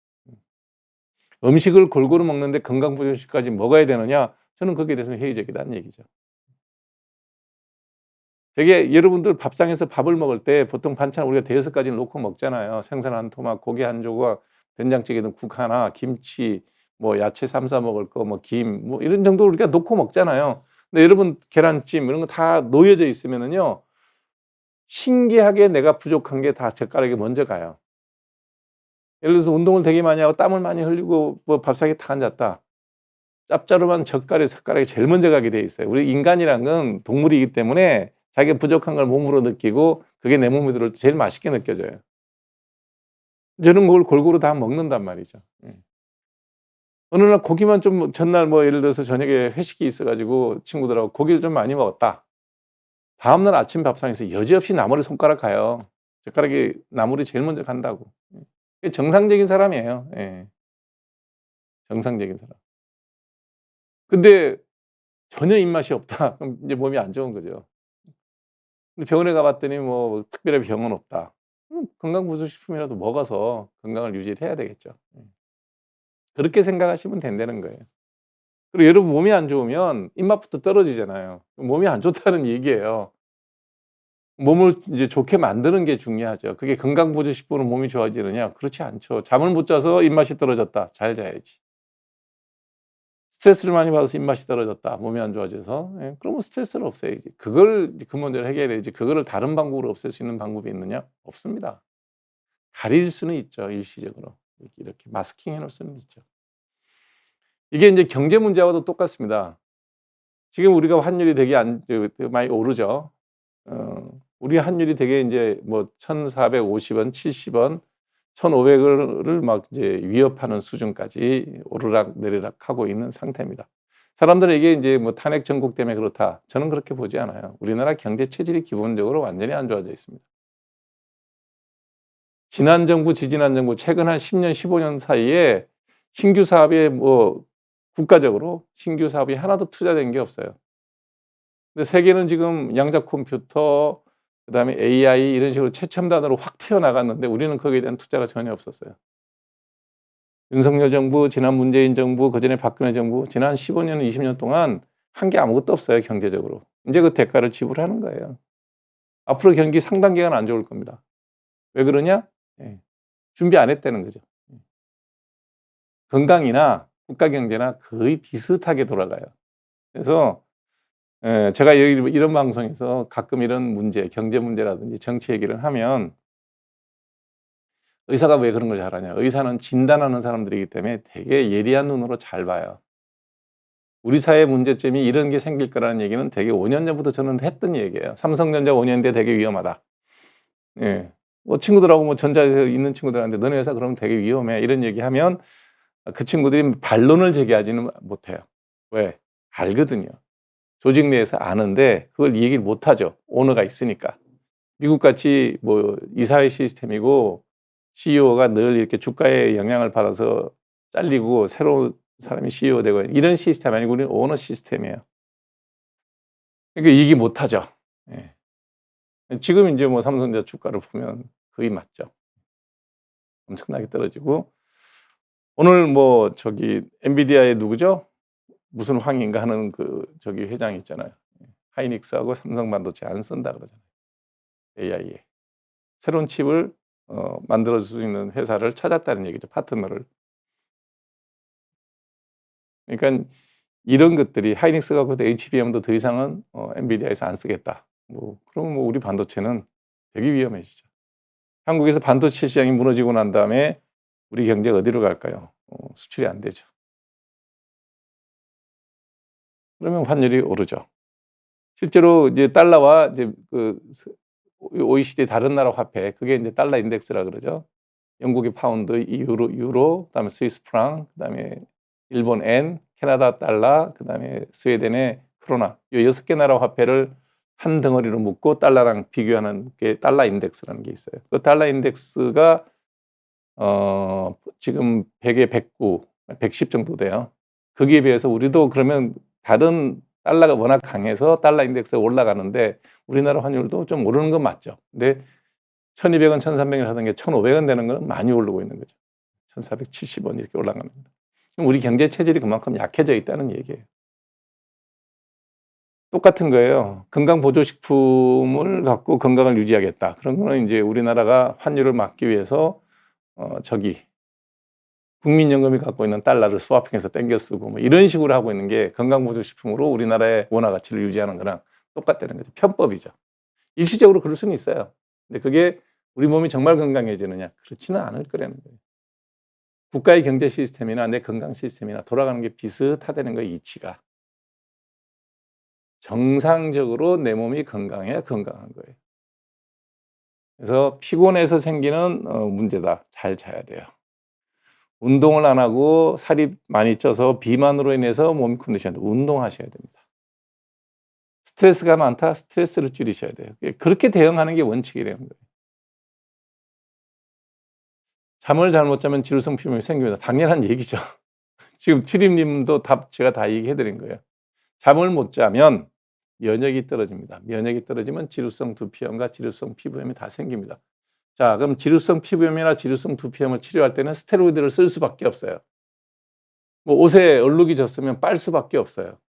음식을 골고루 먹는데 건강보조식까지 먹어야 되느냐? 저는 거기에 대해서는 회의적이다는 얘기죠. 되게 여러분들 밥상에서 밥을 먹을 때 보통 반찬 우리가 대여섯 가지를 놓고 먹잖아요. 생선 한 토막, 고기 한 조각, 된장찌개든 국 하나, 김치, 뭐 야채 삶아 먹을 거, 뭐 김, 뭐 이런 정도 우리가 놓고 먹잖아요. 근데 여러분 계란찜 이런 거 다 놓여져 있으면은요. 신기하게 내가 부족한 게 다 젓가락에 먼저 가요. 예를 들어서 운동을 되게 많이 하고 땀을 많이 흘리고 뭐 밥상에 탁 앉았다. 짭짤한 젓가락이 제일 먼저 가게 돼 있어요. 우리 인간이란 건 동물이기 때문에 자기가 부족한 걸 몸으로 느끼고 그게 내 몸에 들어올 때 제일 맛있게 느껴져요. 저는 그걸 골고루 다 먹는단 말이죠. 예. 어느 날 고기만 좀 전날 뭐 예를 들어서 저녁에 회식이 있어 가지고 친구들하고 고기를 좀 많이 먹었다. 다음날 아침 밥상에서 여지없이 나물에 손가락 가요. 젓가락이 나물이 제일 먼저 간다고. 그게 정상적인 사람이에요. 예. 정상적인 사람. 근데 전혀 입맛이 없다. 그럼 인제 몸이 안 좋은 거죠. 근데 병원에 가 봤더니 뭐 특별한 병은 없다. 건강보조식품이라도 먹어서 건강을 유지를 해야 되겠죠. 그렇게 생각하시면 된다는 거예요. 그리고 여러분 몸이 안 좋으면 입맛부터 떨어지잖아요. 몸이 안 좋다는 얘기예요. 몸을 이제 좋게 만드는 게 중요하죠. 그게 건강보조식품으로 몸이 좋아지느냐? 그렇지 않죠. 잠을 못 자서 입맛이 떨어졌다. 잘 자야지. 스트레스를 많이 받아서 입맛이 떨어졌다. 몸이 안 좋아져서. 예, 그러면 스트레스를 없애야지. 그걸 이제 근본적으로 해결해야지. 그거를 다른 방법으로 없앨 수 있는 방법이 있느냐? 없습니다. 가릴 수는 있죠, 일시적으로. 이렇게 마스킹해 놓을 수는 있죠. 이게 인제 경제 문제와도 똑같습니다. 지금 우리가 환율이 되게 많이 오르죠. 우리 환율이 되게 인제 뭐 1,450 원, 70 원, 1,500 을 막 이제 위협하는 수준까지 오르락내리락 하고 있는 상태입니다. 사람들은 이게 인제 뭐 탄핵 정국 때문에 그렇다. 저는 그렇게 보지 않아요. 우리나라 경제 체질이 기본적으로 완전히 안 좋아져 있습니다. 지난 정부, 지지난 정부 최근 한 10 년, 15년 사이에 신규 사업에 뭐 국가적으로 신규 사업이 하나도 투자된 게 없어요. 근데 세계는 지금 양자 컴퓨터 그다음에 AI 이런 식으로 최첨단으로 확 튀어나갔는데 우리는 거기에 대한 투자가 전혀 없었어요. 윤석열 정부, 지난 문재인 정부, 그전에 박근혜 정부 지난 15 년, 20년 동안 한 게 아무것도 없어요, 경제적으로. 인제 그 대가를 지불하는 거예요. 앞으로 경기 상당 기간 안 좋을 겁니다. 왜 그러냐? 예. 준비 안 했다는 거죠. 건강이나 국가 경제나 거의 비슷하게 돌아가요. 그래서 제가 여기 이런 방송에서 가끔 이런 문제, 경제 문제라든지 정치 얘기를 하면 "의사가 왜 그런 걸 잘하냐." 의사는 진단하는 사람들이기 때문에 되게 예리한 눈으로 잘 봐요. 우리 사회의 문제점이 이런 게 생길 거라는 얘기는 되게 5년 전부터 저는 했던 얘기예요. "삼성전자 5년 뒤에 되게 위험하다." 예. 뭐 친구들하고 뭐 전자회사에 있는 친구들한테 "너네 회사 그러면 되게 위험해." 이런 얘기하면 그 친구들이 반론을 제기하지는 못해요. 왜? 알거든요. 조직 내에서 아는데 그걸 얘기를 못 하죠, 오너가 있으니까. 미국같이 뭐 이사회 시스템이고 CEO가 늘 이렇게 주가에 영향을 받아서 잘리고 새로운 사람이 CEO 되고 이런 시스템 아니고 우리는 오너 시스템이에요. 그러니까 얘기 못 하죠. 예. 지금 인제 뭐 삼성전자 주가를 보면 거의 맞죠. 엄청나게 떨어지고 오늘 뭐 저기 엔비디아의 누구죠? 무슨 황인가 하는 그 저기 회장이 있잖아요. 하이닉스하고 삼성반도체 안 쓴다 그러잖아요, AI에. 새로운 칩을 만들어 줄 수 있는 회사를 찾았다는 얘기죠, 파트너를. 그러니깐 이런 것들이 하이닉스가 그때 HBM도 더 이상은 엔비디아에서 안 쓰겠다. 뭐 그러면 뭐 우리 반도체는 되게 위험해지죠. 한국에서 반도체 시장이 무너지고 난 다음에 우리 경제가 어디로 갈까요? 수출이 안 되죠. 그러면 환율이 오르죠. 실제로 이제 달러와 이제 OECD 다른 나라 화폐 그게 인제 달러 인덱스라 그러죠. 영국의 파운드, 유로, 그다음에 스위스 프랑, 그다음에 일본 엔, 캐나다 달러, 그다음에 스웨덴의 크로나 요 6개 나라 화폐를 한 덩어리로 묶고 달러랑 비교하는 게 달러 인덱스라는 게 있어요. 그 달러 인덱스가 지금 100에 109, 110 정도 돼요. 거기에 비해서 우리도 그러면 다른 달러가 워낙 강해서 달러 인덱스가 올라가는데 우리나라 환율도 좀 오르는 건 맞죠. 근데 1,200 원, 1,300 원 하던 게 1,500원 되는 건 많이 오르고 있는 거죠. 1,470원 이렇게 올라가는 겁니다. 그럼 우리 경제 체질이 그만큼 약해져 있다는 얘기예요. 똑같은 거예요. 건강 보조식품을 갖고 건강을 유지하겠다. 그런 거는 인제 우리나라가 환율을 막기 위해서 저기 국민연금이 갖고 있는 달러를 스와핑해서 땡겨 쓰고 뭐 이런 식으로 하고 있는 게 건강보조식품으로 우리나라의 원화 가치를 유지하는 거랑 똑같다는 거죠. 편법이죠. 일시적으로 그럴 수는 있어요. 근데 그게 우리 몸이 정말 건강해지느냐? 그렇지는 않을 거라는 거예요. 국가의 경제 시스템이나 내 건강 시스템이나 돌아가는 게 비슷하다는 거예요, 이치가. 정상적으로 내 몸이 건강해야 건강한 거예요. 그래서 피곤해서 생기는 문제다. 잘 자야 돼요. 운동을 안 하고 살이 많이 쪄서 비만으로 인해서 몸 컨디션 운동하셔야 됩니다. 스트레스가 많다? 스트레스를 줄이셔야 돼요. 그렇게 대응하는 게 원칙이라는 거예요. 잠을 잘 못 자면 지루성 피부염이 생깁니다. 당연한 얘기죠. 지금 트림님도 제가 다 얘기해 드린 거예요. 잠을 못 자면 면역이 떨어집니다. 면역이 떨어지면 지루성 두피염과 지루성 피부염이 다 생깁니다. 자, 그럼 지루성 피부염이나 지루성 두피염을 치료할 때는 스테로이드를 쓸 수밖에 없어요. 뭐 옷에 얼룩이 졌으면 빨 수밖에 없어요.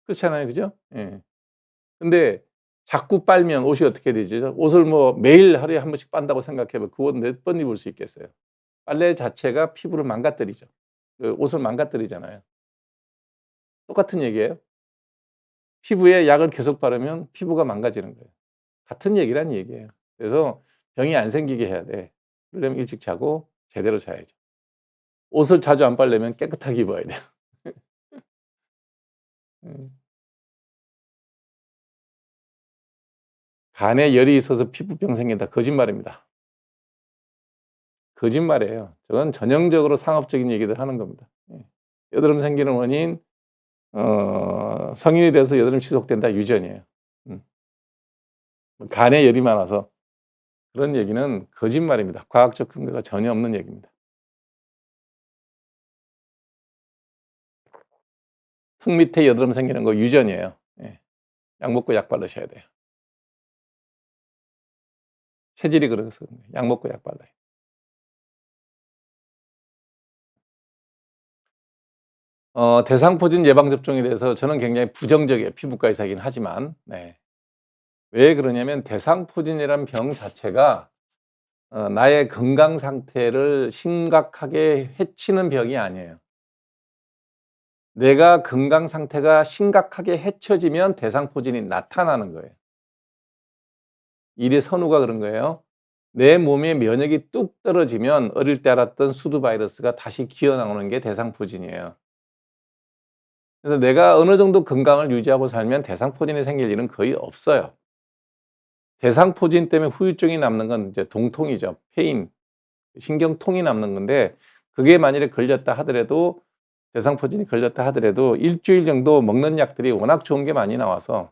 그렇잖아요. 그죠? 예. 근데 자꾸 빨면 옷이 어떻게 되죠? 옷을 뭐 매일 하루에 한 번씩 빤다고 생각해 봐. 그 옷 몇 번 입을 수 있겠어요? 빨래 자체가 피부를 망가뜨리죠. 그 옷을 망가뜨리잖아요. 똑같은 얘기예요. 피부에 약을 계속 바르면 피부가 망가지는 거예요. 같은 얘기란 얘기예요. 그래서 병이 안 생기게 해야 돼. 그러려면 일찍 자고 제대로 자야죠. 옷을 자주 안 빨려면 깨끗하게 입어야 돼요. 음. 간에 열이 있어서 피부병 생긴다. 거짓말입니다. 거짓말이에요. 저건 전형적으로 상업적인 얘기들 하는 겁니다. 예. 여드름 생기는 원인 성인이 돼서 여드름 지속된다 유전이에요. 음. 간에 열이 많아서 그런 얘기는 거짓말입니다. 과학적 근거가 전혀 없는 얘기입니다. 턱 밑에 여드름 생기는 거 유전이에요. 예. 약 먹고 약 바르셔야 돼요. 체질이 그래서 그런 거예요. 약 먹고 약 발라요. 대상포진 예방접종에 대해서 저는 굉장히 부정적이에요. 피부과 의사이긴 하지만. 네. 왜 그러냐면 대상포진이란 병 자체가 나의 건강 상태를 심각하게 해치는 병이 아니에요. 내가 건강 상태가 심각하게 해쳐지면 대상포진이 나타나는 거예요. 일의 선우가 그런 거예요. 내 몸의 면역이 뚝 떨어지면 어릴 때 알았던 수두 바이러스가 다시 기어 나오는 게 대상포진이에요. 그래서 내가 어느 정도 건강을 유지하고 살면 대상포진이 생길 일은 거의 없어요. 대상포진 때문에 후유증이 남는 건 이제 동통이죠. 페인, 신경통이 남는 건데 그게 만일에 걸렸다 하더라도 대상포진이 걸렸다 하더라도 일주일 정도 먹는 약들이 워낙 좋은 게 많이 나와서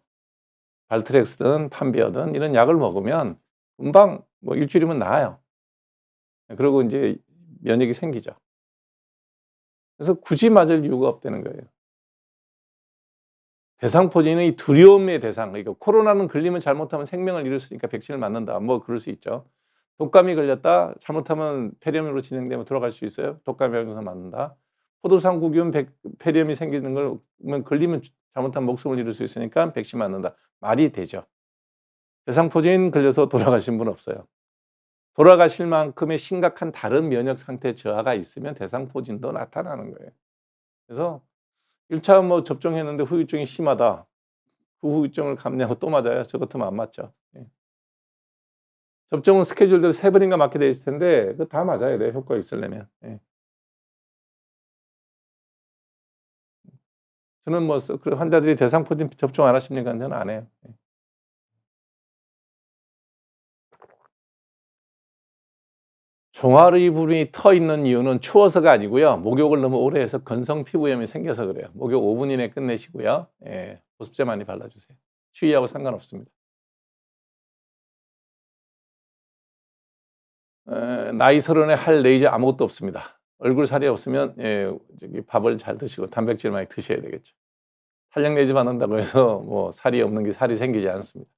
발트렉스든 판비어든 이런 약을 먹으면 금방 뭐 일주일이면 나아요. 그리고 인제 면역이 생기죠. 그래서 굳이 맞을 이유가 없다는 거예요. 대상포진은 이 두려움의 대상, 그러니까 코로나는 걸리면 잘못하면 생명을 잃을 수 있으니까 백신을 맞는다. 뭐 그럴 수 있죠. 독감이 걸렸다 잘못하면 폐렴으로 진행되면 돌아갈 수 있어요. 독감 예방주사 맞는다. 포도상구균 폐렴이 생기는 걸 걸리면 잘못하면 목숨을 잃을 수 있으니까 백신 맞는다. 말이 되죠. 대상포진 걸려서 돌아가신 분 없어요. 돌아가실 만큼의 심각한 다른 면역 상태 저하가 있으면 대상포진도 나타나는 거예요. 그래서 1차 뭐 접종했는데 후유증이 심하다. 그 후유증을 감내하고 또 맞아요? 저 같으면 안 맞죠. 예. 접종은 스케줄대로 3 번인가 맞게 돼 있을 텐데 그거 다 맞아야 돼요, 효과가 있으려면. 예. 저는 뭐 그 환자들이 대상포진 접종 안 하십니까? 저는 안 해요. 예. 종아리 부분이 터 있는 이유는 추워서가 아니고요. 목욕을 너무 오래 해서 건성 피부염이 생겨서 그래요. 목욕 5분 이내에 끝내시고요. 예. 보습제 많이 발라 주세요. 추위하고 상관없습니다. 나이 30에 할 레이저 아무것도 없습니다. 얼굴 살이 없으면 저기 밥을 잘 드시고 단백질 많이 드셔야 되겠죠. 탄력 레이저 받는다고 해서 뭐 살이 없는 게 살이 생기지 않습니다.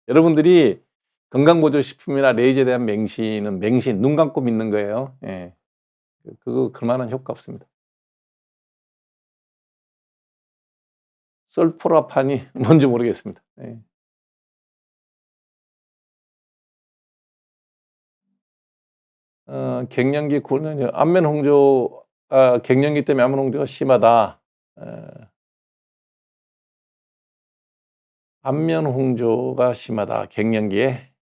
여러분들이 건강보조식품이나 레이저에 대한 맹신은 맹신, 눈 감고 믿는 거예요. 예. 그거 그만한 효과 없습니다. 솔포라판이 뭔지 모르겠습니다. 예. 갱년기 고는 안면 홍조 갱년기 때문에 안면 홍조가 심하다. 안면 홍조가 심하다 갱년기에.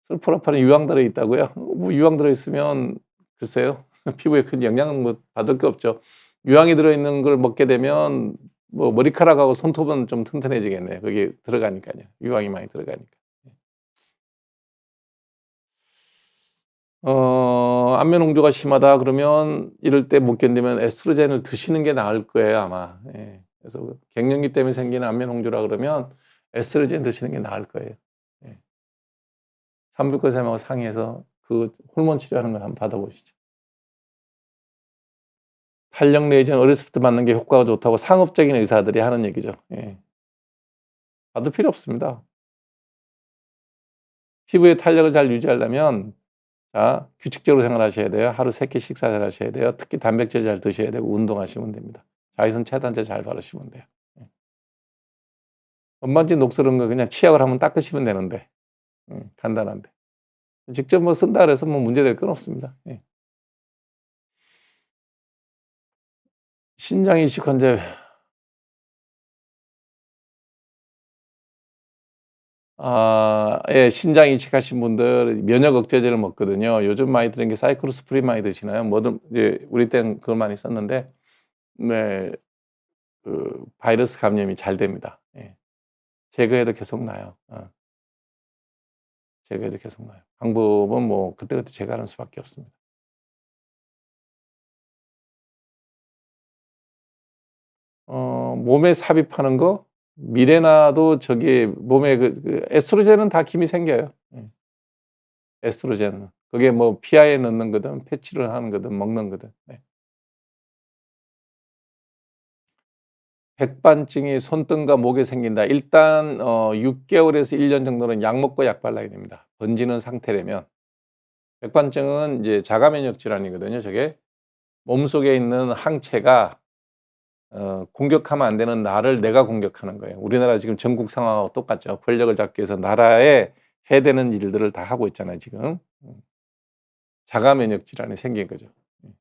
솔포라판에 유황 들어 있다고요? 뭐 유황 들어 있으면 글쎄요. 피부에 큰 영향은 뭐 받을 게 없죠. 유황이 들어 있는 걸 먹게 되면 뭐 머리카락하고 손톱은 좀 튼튼해지겠네요. 거기에 들어가니깐요. 유황이 많이 들어가니까. 안면 홍조가 심하다 그러면 이럴 때 못 견디면 에스트로겐을 드시는 게 나을 거예요 아마. 예. 그래서 그 갱년기 때문에 생기는 안면 홍조라 그러면 에스트로겐 드시는 게 나을 거예요. 예. 산부인과의사님하고 상의해서 그 호르몬 치료하는 걸 한번 받아 보시죠. 탄력 레이저는 어렸을 때 맞는 게 효과가 좋다고 상업적인 의사들이 하는 얘기죠. 예. 받을 필요 없습니다. 피부의 탄력을 잘 유지하려면 자 규칙적으로 생활하셔야 돼요. 하루 3끼 식사 잘 하셔야 돼요. 특히 단백질 잘 드셔야 되고 운동하시면 됩니다. 자외선 차단제 잘 바르시면 돼요. 예. 건반지 녹슬은 거 그냥 치약을 한번 닦으시면 되는데 간단한데. 직접 뭐 쓴다 그래서 뭐 문제될 건 없습니다. 예. 신장 이식 환자 예 신장 이식하신 분들 면역 억제제를 먹거든요. 요즘 많이 드는 게 사이클로스프린 많이 드시나요? 뭐든 이제 우리 때는 그걸 많이 썼는데 네 그 바이러스 감염이 잘 됩니다. 예. 제거해도 계속 나요. 제거해도 계속 나요. 방법은 뭐 그때그때 제거하는 수밖에 없습니다. 몸에 삽입하는 거 미레나도 저기 몸에 그 에스트로겐은 다 김이 생겨요. 예. 에스트로겐은. 그게 뭐 피하에 넣는 거든 패치를 하는 거든 먹는 거든. 네. 백반증이 손등과 목에 생긴다. 일단 6 개월에서 1년 정도는 약 먹고 약 발라야 됩니다. 번지는 상태라면. 백반증은 이제 자가 면역 질환이거든요 저게. 몸속에 있는 항체가 공격하면 안 되는 나를 내가 공격하는 거예요. 우리나라 지금 전국 상황하고 똑같죠. 권력을 잡기 위해서 나라에 해되는 일들을 다 하고 있잖아요 지금. 자가 면역 질환이 생긴 거죠. 음.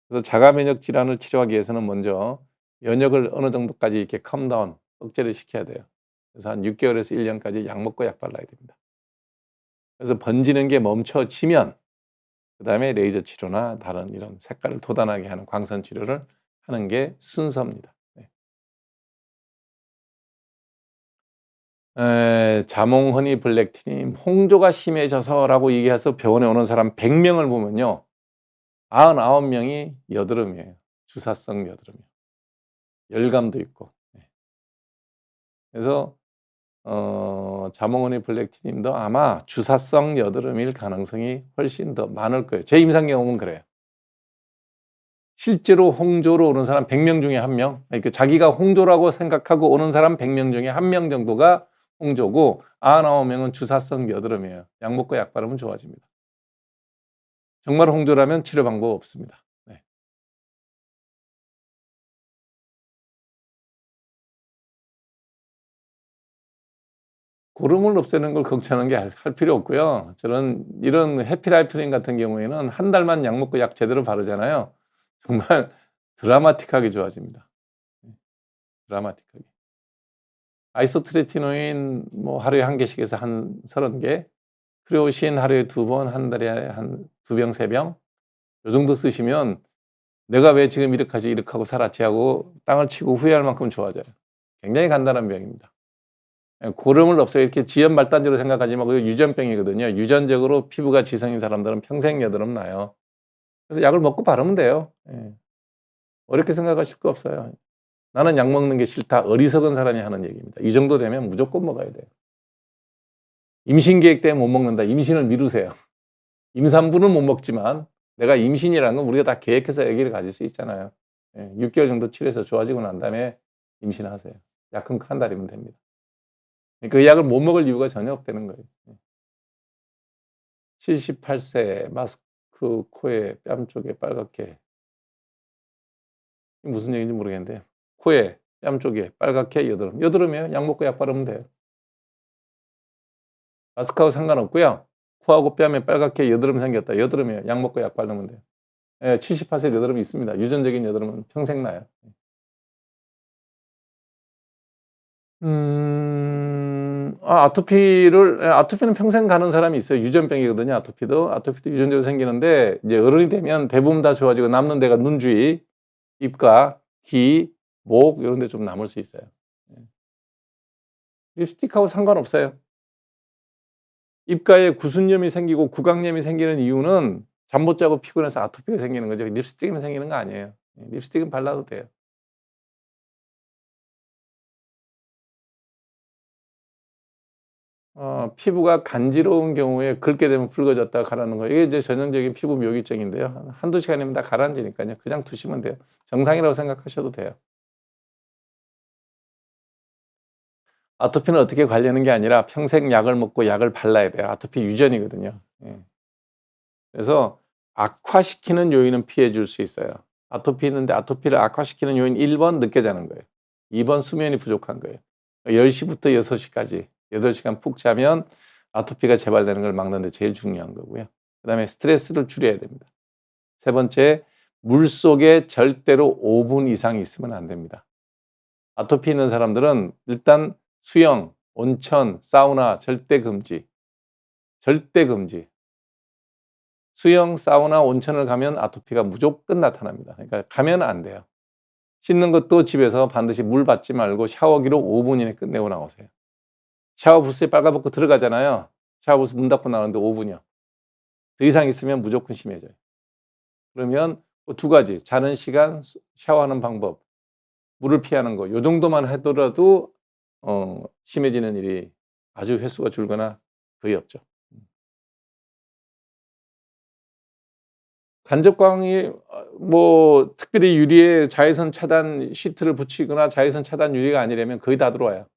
그래서 자가 면역 질환을 치료하기 위해서는 먼저 면역을 어느 정도까지 이렇게 컴다운 억제를 시켜야 돼요. 그래서 한 6 개월에서 1 년까지 약 먹고 약 발라야 됩니다. 그래서 번지는 게 멈춰지면 그다음에 레이저 치료나 다른 이런 색깔을 돋아나게 하는 광선 치료를 하는 게 순서입니다. 네. 자몽 허니 블랙티님 "홍조가 심해져서"라고 얘기해서 병원에 오는 사람 100 명을 보면요. 99 명이 여드름이에요. 주사성 여드름이요. 열감도 있고. 네. 그래서 자몽 허니 블랙티 님도 아마 주사성 여드름일 가능성이 훨씬 더 많을 거예요. 제 임상 경험은 그래요. 실제로 홍조로 오는 사람 100명 중에 1 명, 그러니까 자기가 홍조라고 생각하고 오는 사람 100명 중에 1명 정도가 홍조고 99 명은 주사성 여드름이에요. 약 먹고 약 바르면 좋아집니다. 정말 홍조라면 치료 방법 없습니다. 네. 고름을 없애는 걸 걱정하는 게 할 필요 없고요. 저는 이런 해피라이프린 같은 경우에는 한 달만 약 먹고 약 제대로 바르잖아요. 정말 드라마틱하게 좋아집니다. 네. 드라마틱하게. 아이소트레티노인 뭐 하루에 1 개씩 해서 한 30 개, 크레오신 하루에 2 번, 한 달에 한 2 병, 3 병 요 정도 쓰시면 '내가 왜 지금 이렇게 하고 살았지.' 하고 땅을 치고 후회할 만큼 좋아져요. 굉장히 간단한 병입니다. 예 고름을 없애요. 이렇게 지연 말단제로 생각하지 말고 유전병이거든요. 유전적으로 피부가 지성인 사람들은 평생 여드름 나요. 그래서 약을 먹고 바르면 돼요. 예. 어렵게 생각하실 거 없어요. "나는 약 먹는 게 싫다." 어리석은 사람이 하는 얘기입니다. 이 정도 되면 무조건 먹어야 돼요. 임신 계획 때문에 못 먹는다. 임신을 미루세요. 임산부는 못 먹지만 내가 임신이라는 건 우리가 다 계획해서 아기를 가질 수 있잖아요. 예. 6 개월 정도 치료해서 좋아지고 난 다음에 임신하세요. 약은 1 달이면 됩니다. 그 약을 못 먹을 이유가 전혀 없다는 거예요. 예. 78세 마스크 코에 뺨 쪽에 빨갛게 이게 무슨 얘기인지 모르겠는데 코에 뺨 쪽에 빨갛게 여드름. 여드름이에요. 약 먹고 약 바르면 돼요. 마스크하고 상관없고요. 코하고 뺨에 빨갛게 여드름 생겼다. 여드름이에요. 약 먹고 약 바르면 돼요. 예 78세 여드름이 있습니다. 유전적인 여드름은 평생 나요. 아토피를 아토피는 평생 가는 사람이 있어요. 유전병이거든요 아토피도. 아토피도 유전적으로 생기는데 이제 어른이 되면 대부분 다 좋아지고 남는 데가 눈 주위, 입가, 귀, 목 요런 데 좀 남을 수 있어요. 예. 립스틱하고 상관없어요. 입가에 구순염이 생기고 구강염이 생기는 이유는 잠 못 자고 피곤해서 아토피가 생기는 거죠. 립스틱 때문에 생기는 거 아니에요. 립스틱은 발라도 돼요. 피부가 간지러운 경우에 긁게 되면 붉어졌다가 가라앉는 거예요. 이게 이제 전형적인 피부 묘기증인데요. 한두 시간이면 다 가라앉으니까요. 그냥 두시면 돼요. 정상이라고 생각하셔도 돼요. 아토피는 어떻게 관리하는 게 아니라 평생 약을 먹고 약을 발라야 돼요. 아토피 유전이거든요. 예. 그래서 악화시키는 요인은 피해 줄 수 있어요. 아토피 있는데 아토피를 악화시키는 요인 1번 늦게 자는 거예요. 2번 수면이 부족한 거예요. 10 시부터 6 시까지 8 시간 푹 자면 아토피가 재발되는 걸 막는 데 제일 중요한 거고요. 그다음에 스트레스를 줄여야 됩니다. 세 번째, 물속에 절대로 5분 이상 있으면 안 됩니다. 아토피 있는 사람들은 일단 수영, 온천, 사우나 절대 금지. 절대 금지. 수영, 사우나, 온천을 가면 아토피가 무조건 나타납니다. 그러니까 가면 안 돼요. 씻는 것도 집에서 반드시 물 받지 말고 샤워기로 5분 이내 끝내고 나오세요. 샤워 부스에 빨가벗고 들어가잖아요. 샤워 부스 문 닫고 나오는데 5 분이요. 더 이상 있으면 무조건 심해져요. 그러면 두 가지 자는 시간, 샤워하는 방법, 물을 피하는 거 요 정도만 하더라도 심해지는 일이 아주 횟수가 줄거나 거의 없죠. 간접광이 뭐 특별히 유리에 자외선 차단 시트를 붙이거나 자외선 차단 유리가 아니라면 거의 다 들어와요.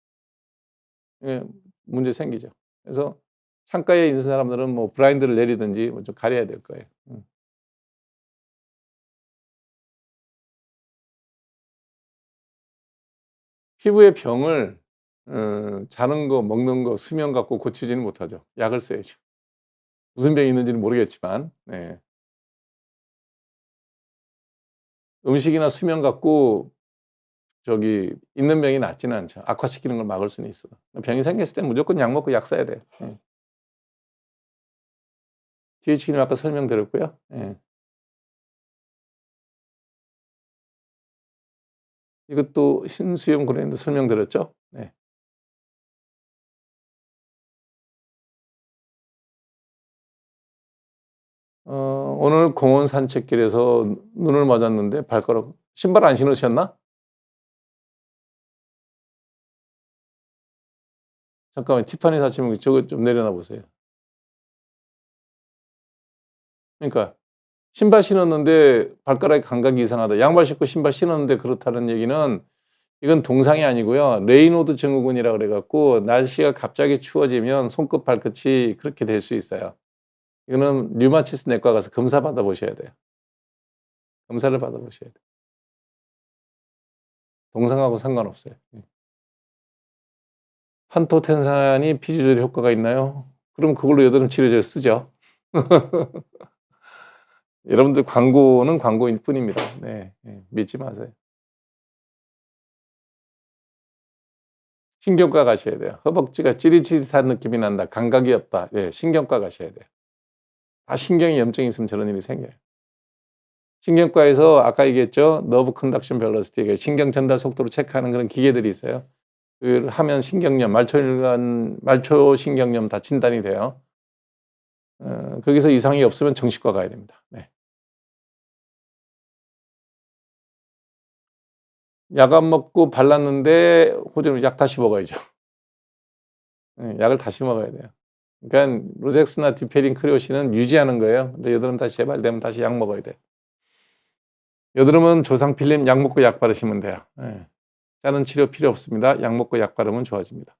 예. 문제 생기죠. 그래서 창가에 있는 사람들은 뭐 블라인드를 내리든지 뭐 좀 가려야 될 거예요. 피부의 병을 자는 거, 먹는 거, 수면 갖고 고치지는 못하죠. 약을 써야죠. 무슨 병이 있는지는 모르겠지만 네. 음식이나 수면 갖고 있는 병이 낫지는 않죠. 악화시키는 걸 막을 수는 있어. 병이 생겼을 땐 무조건 약 먹고 약 써야 돼요. 예. DH기는 아까 설명드렸고요. 예. 이것도 신수염 고래인도 설명드렸죠. 네. 오늘 공원 산책길에서 눈을 맞았는데 발가락 신발 안 신으셨나? 잠깐만 티파니 사치면 저거 좀 내려놔 보세요. 그러니까 신발 신었는데 발가락의 감각이 이상하다. 양말 신고 신발 신었는데 그렇다는 얘기는 이건 동상이 아니고요. 레이노드 증후군이라 그래 갖고 날씨가 갑자기 추워지면 손끝 발끝이 그렇게 될 수 있어요. 이거는 류마티스 내과 가서 검사 받아 보셔야 돼요. 검사를 받아 보셔야 돼요. 동상하고 상관없어요. 판토텐산이 피지 조절에 효과가 있나요? 그럼 그걸로 여드름 치료제 쓰죠. 여러분들 광고는 광고일 뿐입니다. 네. 믿지 마세요. 신경과 가셔야 돼요. 허벅지가 찌릿찌릿한 느낌이 난다. 감각이 없다. 예, 신경과 가셔야 돼요. 다 신경에 염증이 있으면 저런 일이 생겨요. 신경과에서 아까 얘기했죠. 너브 컨덕션 벨로시티 신경 전달 속도를 체크하는 그런 기계들이 있어요. 그걸 하면 신경염, 말초혈관, 말초신경염 다 진단이 돼요. 거기서 이상이 없으면 정신과 가야 됩니다. 네. 약 안 먹고 발랐는데 호주는 약 다시 먹어야죠. 예, 약을 다시 먹어야 돼요. 그러니까 로젝스나 디페린, 크레오신은 유지하는 거예요. 근데 여드름 다시 재발되면 다시 약 먹어야 돼요. 여드름은 조상필름 약 먹고 약 바르시면 돼요. 예. 다른 치료 필요 없습니다. 약 먹고 약 바르면 좋아집니다.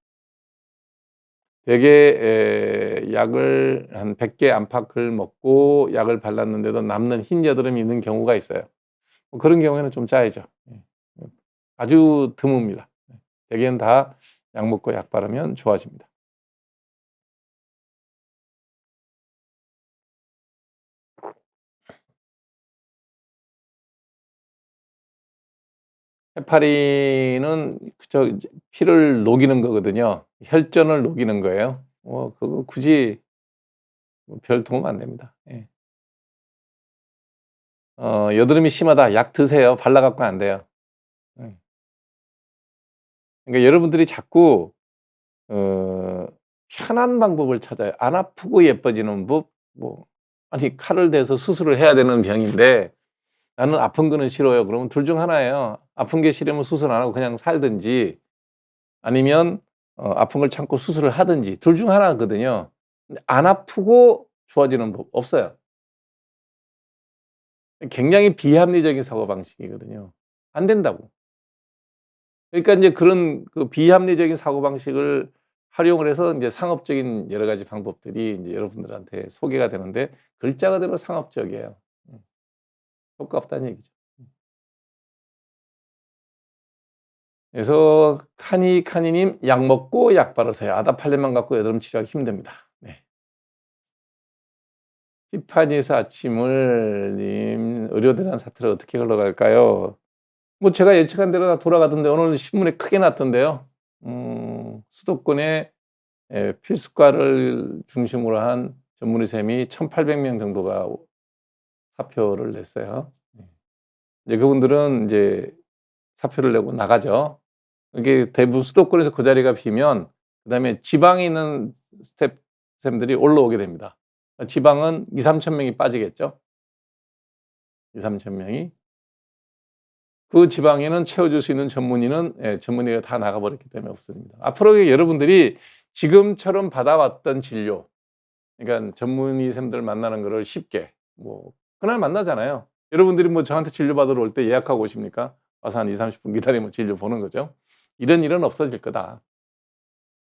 대개 약을 한 100개 안팎을 먹고 약을 발랐는데도 남는 흰 여드름이 있는 경우가 있어요. 뭐 그런 경우에는 좀 짜야죠. 예. 아주 드뭅니다. 대개는 다 약 먹고 약 바르면 좋아집니다. 해파리는 피를 녹이는 거거든요. 혈전을 녹이는 거예요. 그거 굳이 별 도움 안 됩니다. 예. "여드름이 심하다. 약 드세요." 발라 갖고는 안 돼요. 예. 그러니까 여러분들이 자꾸 어 편한 방법을 찾아요. 안 아프고 예뻐지는 법. 뭐 아니 칼을 대서 수술을 해야 되는 병인데 "나는 아픈 거는 싫어요." 그러면 둘 중 하나예요. 아픈 게 싫으면 수술 안 하고 그냥 살든지 아니면 아픈 걸 참고 수술을 하든지 둘 중 하나거든요. 근데 안 아프고 좋아지는 법 없어요. 굉장히 비합리적인 사고방식이거든요. 안 된다고. 그러니까 인제 그런 그 비합리적인 사고방식을 활용을 해서 인제 상업적인 여러 가지 방법들이 인제 여러분들한테 소개가 되는데 글자 그대로 상업적이에요. 음. 효과 없다는 얘기죠. 그래서 카니님 "약 먹고 약 바르세요. 아다팔렘만 갖고 여드름 치료하기 힘듭니다." 네. 티파니스 아침을 님 "의료대란 사태로 어떻게 흘러갈까요?" 뭐 제가 예측한 대로 다 돌아가던데 오늘 신문에 크게 났던데요. 수도권에 필수과를 중심으로 한 전문의쌤이 1,800명 정도가 사표를 냈어요. 네. 이제 그분들은 인제 사표를 내고 나가죠. 이게 대부분 수도권에서 그 자리가 비면 그다음에 지방에 있는 스텝 쌤들이 올라오게 됩니다. 지방은 2-3천 명이 빠지겠죠. 2-3천 명이. 그 지방에는 채워줄 수 있는 전문의는 전문의가 다 나가 버렸기 때문에 없어집니다. 앞으로 여러분들이 지금처럼 받아왔던 진료 그러니까 전문의 쌤들 만나는 거를 쉽게 뭐 그날 만나잖아요. 여러분들이 뭐 저한테 진료 받으러 올 때 예약하고 오십니까? 와서 한 20-30분 기다리면 진료 보는 거죠. 이런 일은 없어질 거다.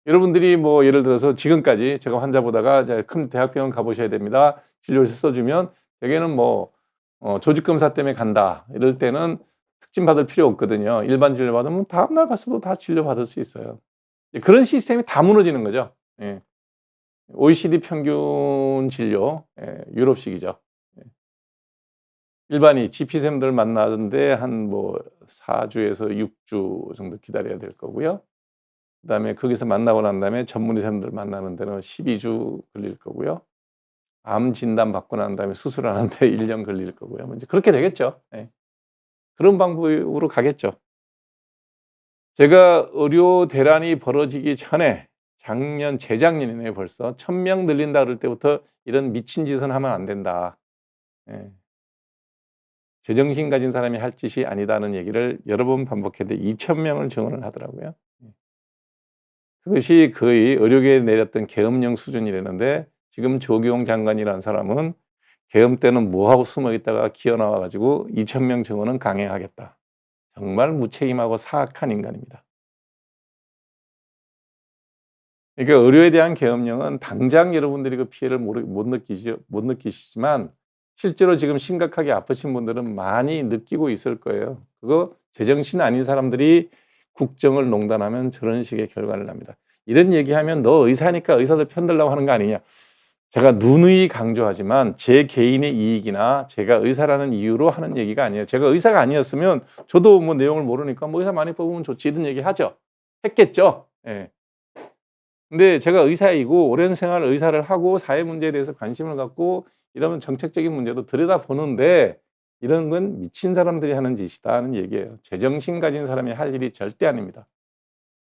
여러분들이 뭐 예를 들어서 지금까지 제가 환자 보다가 이제 "큰 대학병원 가 보셔야 됩니다." 진료를 써 주면 대개는 뭐 "조직 검사 때문에 간다." 이럴 때는 특진 받을 필요 없거든요. 일반 진료 받으면 다음날 갔어도 다 진료받을 수 있어요. 이제 그런 시스템이 다 무너지는 거죠. 예. OECD 평균 진료 유럽식이죠. 예. 일반이 GP쌤들 만나는데 한 뭐 4 주에서 6주 정도 기다려야 될 거고요. 그다음에 거기서 만나고 난 다음에 전문의사님들 만나는 데는 12주 걸릴 거고요. 암 진단 받고 난 다음에 수술하는 데 1년 걸릴 거고요. 뭐 인제 그렇게 되겠죠. 예. 그런 방법으로 가겠죠. 제가 의료 대란이 벌어지기 전에 작년 재작년이네요 벌써. "1,000명 늘린다." 그럴 때부터 "이런 미친 짓은 하면 안 된다." 예. "제정신 가진 사람이 할 짓이 아니다."는 얘기를 여러 번 반복했는데 2,000 명을 증언을 하더라고요. 예. 그것이 거의 의료계에 내렸던 계엄령 수준이라는데 지금 조기용 장관이라는 사람은 "계엄 때는 뭐 하고 숨어 있다가 기어 나와 가지고 2,000명 증언은 강행하겠다." 정말 무책임하고 사악한 인간입니다. 그러니까 의료에 대한 계엄령은 당장 여러분들이 그 피해를 모르 못 느끼시지만 실제로 지금 심각하게 아프신 분들은 많이 느끼고 있을 거예요. 그거 제정신 아닌 사람들이 국정을 농단하면 저런 식의 결과를 납니다. 이런 얘기하면 "너 의사니까 의사들 편들라고 하는 거 아니냐." 제가 누누이 강조하지만 제 개인의 이익이나 제가 의사라는 이유로 하는 얘기가 아니에요. 제가 의사가 아니었으면 저도 뭐 내용을 모르니까 "뭐 의사 많이 뽑으면 좋지." 이런 얘기 하죠. 했겠죠. 예. 근데 제가 의사이고 오랜 생활 의사를 하고 사회 문제에 대해서 관심을 갖고 이러면 정책적인 문제도 들여다보는데 "이런 건 미친 사람들이 하는 짓이다."는 얘기예요. 제정신 가진 사람이 할 일이 절대 아닙니다.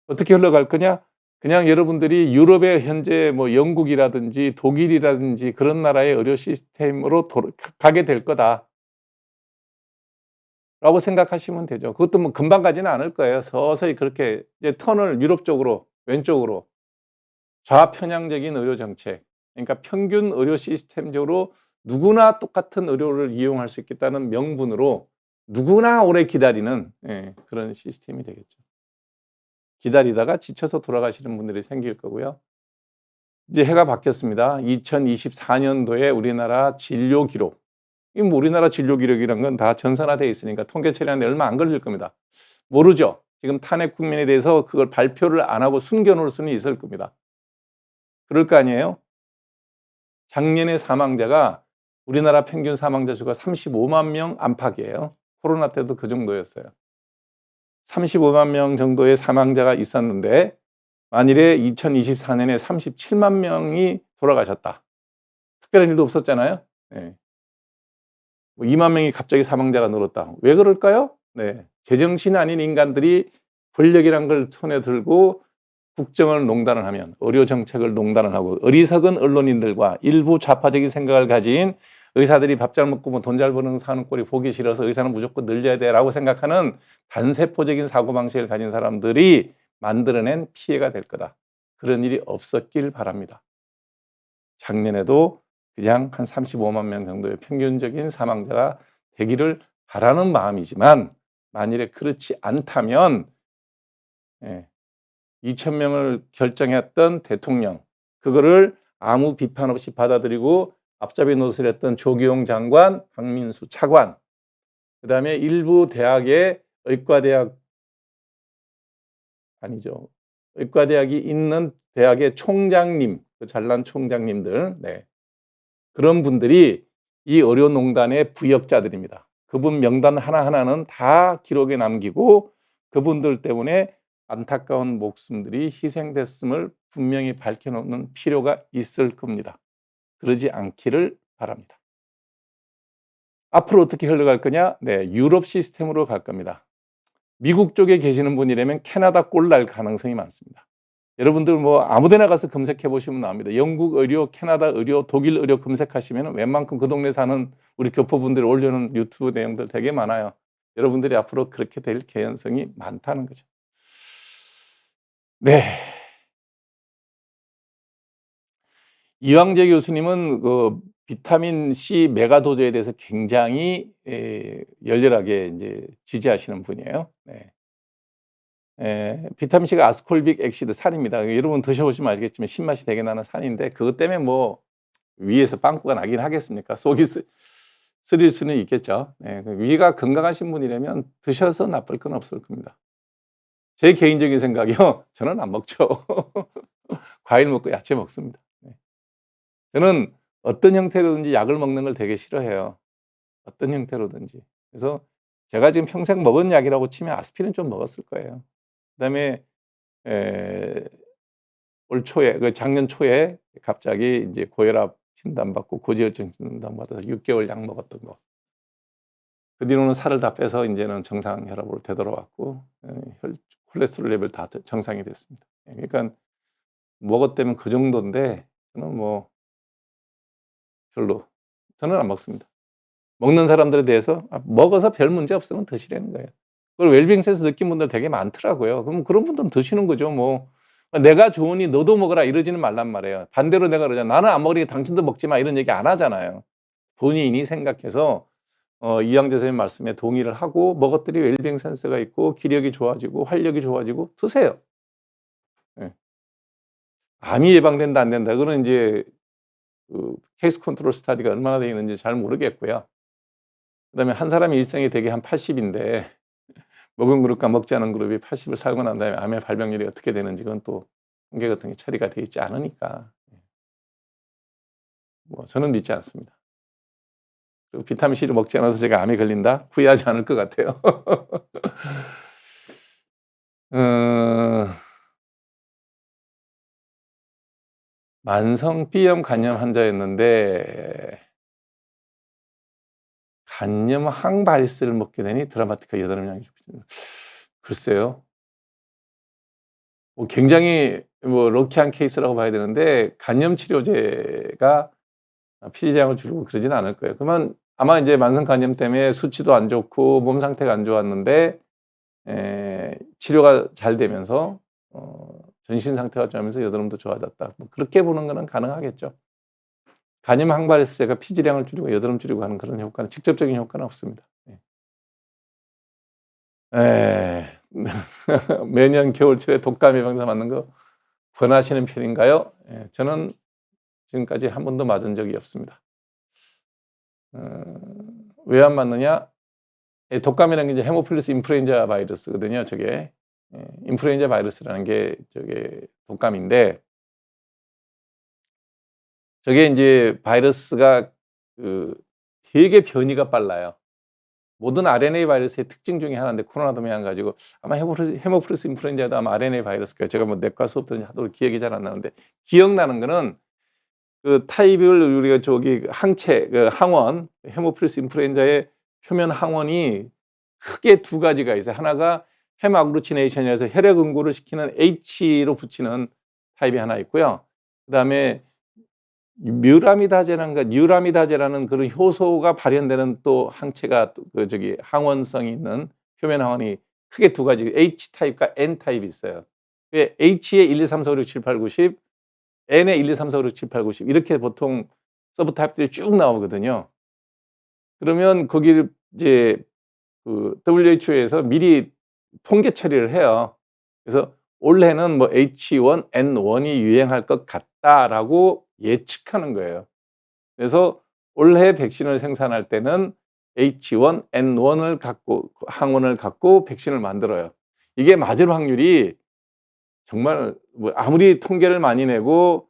어떻게 흘러갈 거냐? 그냥 여러분들이 유럽의 현재 뭐 영국이라든지 독일이라든지 그런 나라의 의료 시스템으로 가게 될 거다라고 생각하시면 되죠. 그것도 뭐 금방 가지는 않을 거예요. 서서히 그렇게 이제 턴을 유럽 쪽으로 왼쪽으로 좌편향적인 의료 정책 그러니까 평균 의료 시스템적으로 누구나 똑같은 의료를 이용할 수 있겠다는 명분으로 누구나 오래 기다리는 그런 시스템이 되겠죠. 기다리다가 지쳐서 돌아가시는 분들이 생길 거고요. 이제 해가 바뀌었습니다. 2024 년도에 우리나라 진료 기록 이 뭐 우리나라 진료 기록이란 건 다 전산화되어 있으니까 통계 처리하는데 얼마 안 걸릴 겁니다. 모르죠. 지금 탄핵 국면에 대해서 그걸 발표를 안 하고 숨겨 놓을 수는 있을 겁니다. 그럴 거 아니에요? 작년에 사망자가 우리나라 평균 사망자 수가 35만 명 안팎이에요. 코로나 때도 그 정도였어요. 35만 명 정도의 사망자가 있었는데 만일에 2024 년에 37만 명이 돌아가셨다. 특별한 일도 없었잖아요. 예. 뭐 2만 명이 갑자기 사망자가 늘었다. 왜 그럴까요? 네. 제정신 아닌 인간들이 권력이란 걸 손에 들고 국정을 농단을 하면, 의료 정책을 농단을 하고 어리석은 언론인들과 일부 좌파적인 생각을 가진 의사들이 밥 잘 먹고 뭐 돈 잘 버는 사는 꼴이 보기 싫어서 의사는 무조건 늘려야 돼라고 생각하는 단세포적인 사고방식을 가진 사람들이 만들어낸 피해가 될 거다. 그런 일이 없었길 바랍니다. 작년에도 그냥 한 35만 명 정도의 평균적인 사망자가 되기를 바라는 마음이지만, 만일에 그렇지 않다면 2,000명을 결정했던 대통령, 그거를 아무 비판 없이 받아들이고 앞잡이 노릇을 했던 조기용 장관, 박민수 차관, 그 다음에 일부 대학의 의과대학, 아니죠, 의과대학이 있는 대학의 총장님, 그 잘난 총장님들, 그런 분들이 이 의료농단의 부역자들입니다. 그분 명단 하나하나는 다 기록에 남기고 그분들 때문에 안타까운 목숨들이 희생됐음을 분명히 밝혀놓는 필요가 있을 겁니다. 그러지 않기를 바랍니다. 앞으로 어떻게 흘러갈 거냐? 유럽 시스템으로 갈 겁니다. 미국 쪽에 계시는 분이라면 캐나다 꼴 날 가능성이 많습니다. 여러분들 뭐 아무데나 가서 검색해 보시면 나옵니다. 영국 의료, 캐나다 의료, 독일 의료 검색하시면 웬만큼 그 동네 사는 우리 교포분들이 올려놓은 유튜브 내용들 되게 많아요. 여러분들이 앞으로 그렇게 될 개연성이 많다는 거죠. 이황재 교수님은 그 비타민 C 메가도저에 대해서 굉장히 열렬하게 이제 지지하시는 분이에요. 비타민 C가 아스콜빅 액시드 산입니다. 여러분 드셔보시면 아시겠지만 신맛이 되게 나는 산인데, 그것 때문에 뭐 위에서 빵꾸가 나긴 하겠습니까? 속이 쓰릴 수는 있겠죠. 위가 건강하신 분이라면 드셔서 나쁠 건 없을 겁니다. 제 개인적인 생각이요, 저는 안 먹죠. 과일 먹고 야채 먹습니다. 저는 어떤 형태로든지 약을 먹는 걸 되게 싫어해요. 어떤 형태로든지. 그래서 제가 지금 평생 먹은 약이라고 치면 아스피린 좀 먹었을 거예요. 그다음에 올 초에, 작년 초에 갑자기 이제 고혈압 진단받고 고지혈증 진단받아서 6개월 약 먹었던 거. 그 뒤로는 살을 다 빼서 이제는 정상 혈압으로 되돌아왔고, 콜레스테롤 레벨 다 정상이 됐습니다. 그러니까 먹었다면 그 정도인데, 저는 뭐 별로, 저는 안 먹습니다. 먹는 사람들에 대해서 먹어서 별 문제 없으면 드시라는 거예요. 그걸 웰빙 센스 느낀 분들 되게 많더라고요. 그럼 그런 분들은 드시는 거죠. 뭐 내가 좋으니 너도 먹어라 이러지는 말란 말이에요. 반대로 내가 그러잖아. 나는 안 먹으니까 당신도 먹지 마 이런 얘기 안 하잖아요. 본인이 생각해서 이황재 선생님 말씀에 동의를 하고 먹었더니 웰빙 센스가 있고 기력이 좋아지고 활력이 좋아지고 드세요. 암이 예방된다 안 된다, 그건 이제 그 케이스 컨트롤 스타디가 얼마나 되어 있는지 잘 모르겠고요. 그다음에 한 사람이 일생이 되게 한 80인데 먹은 그룹과 먹지 않은 그룹이 80을 살고 난 다음에 암의 발병률이 어떻게 되는지 그건 또 통계 같은 게 처리가 되어 있지 않으니까 뭐 저는 믿지 않습니다. 그리고 비타민 C를 먹지 않아서 제가 암에 걸린다? 후회하지 않을 것 같아요. 만성 B형 간염 환자였는데 간염 항바리스를 먹게 되니 드라마티카 여드름양이 좁혀집니다. 글쎄요. 굉장히 럭키한 케이스라고 봐야 되는데 간염 치료제가 피지량을 줄이고 그러지는 않을 거예요. 그러면 아마 이제 만성 간염 때문에 수치도 안 좋고 몸 상태가 안 좋았는데 치료가 잘 되면서 전신 상태가 좋아지면서 여드름도 좋아졌다. 뭐 그렇게 보는 거는 가능하겠죠. 간염 항바리스제가 피지량을 줄이고 여드름 줄이고 하는 그런 효과는, 직접적인 효과는 없습니다. 매년 겨울철에 독감 예방사 맞는 거 권하시는 편인가요? 저는 지금까지 한 번도 맞은 적이 없습니다. 왜 안 맞느냐? 독감이라는 게 이제 헤모필러스 인플루엔자 바이러스거든요. 저게 인플루엔자 바이러스라는 게 저게 독감인데, 저게 이제 바이러스가 되게 변이가 빨라요. 모든 RNA 바이러스의 특징 중에 하나인데 코로나도 마찬가지고 아마 헤모필러스 인플루엔자도 아마 RNA 바이러스 거예요. 제가 뭐 내과 수업 들은지 하도 기억이 잘 안 나는데, 기억나는 거는 그 타입을 우리가 저기 항체, 그 항원, 헤모필러스 인플루엔자의 표면 항원이 크게 두 가지가 있어요. 하나가 헤마그루치네이션이라서 혈액 응고를 시키는 H로 붙이는 타입이 하나 있고요. 그다음에 뉴라미다제라는 그런 효소가 발현되는 또 항체가 또 항원성이 있는 표면 항원이 크게 두 가지 H 타입과 N 타입이 있어요. H에 1, 2, 3, 4, 5, 6, 7, 8, 9, 10, N에 1, 2, 3, 4, 5, 6, 7, 8, 9, 10 이렇게 보통 서브 타입들이 쭉 나오거든요. 그러면 거기를 이제 WHO에서 미리 통계 처리를 해요. 그래서 올해는 뭐 H1N1이 유행할 것 같다라고 예측하는 거예요. 그래서 올해 백신을 생산할 때는 H1N1을 갖고 항원을 갖고 백신을 만들어요. 이게 맞을 확률이 정말 뭐 아무리 통계를 많이 내고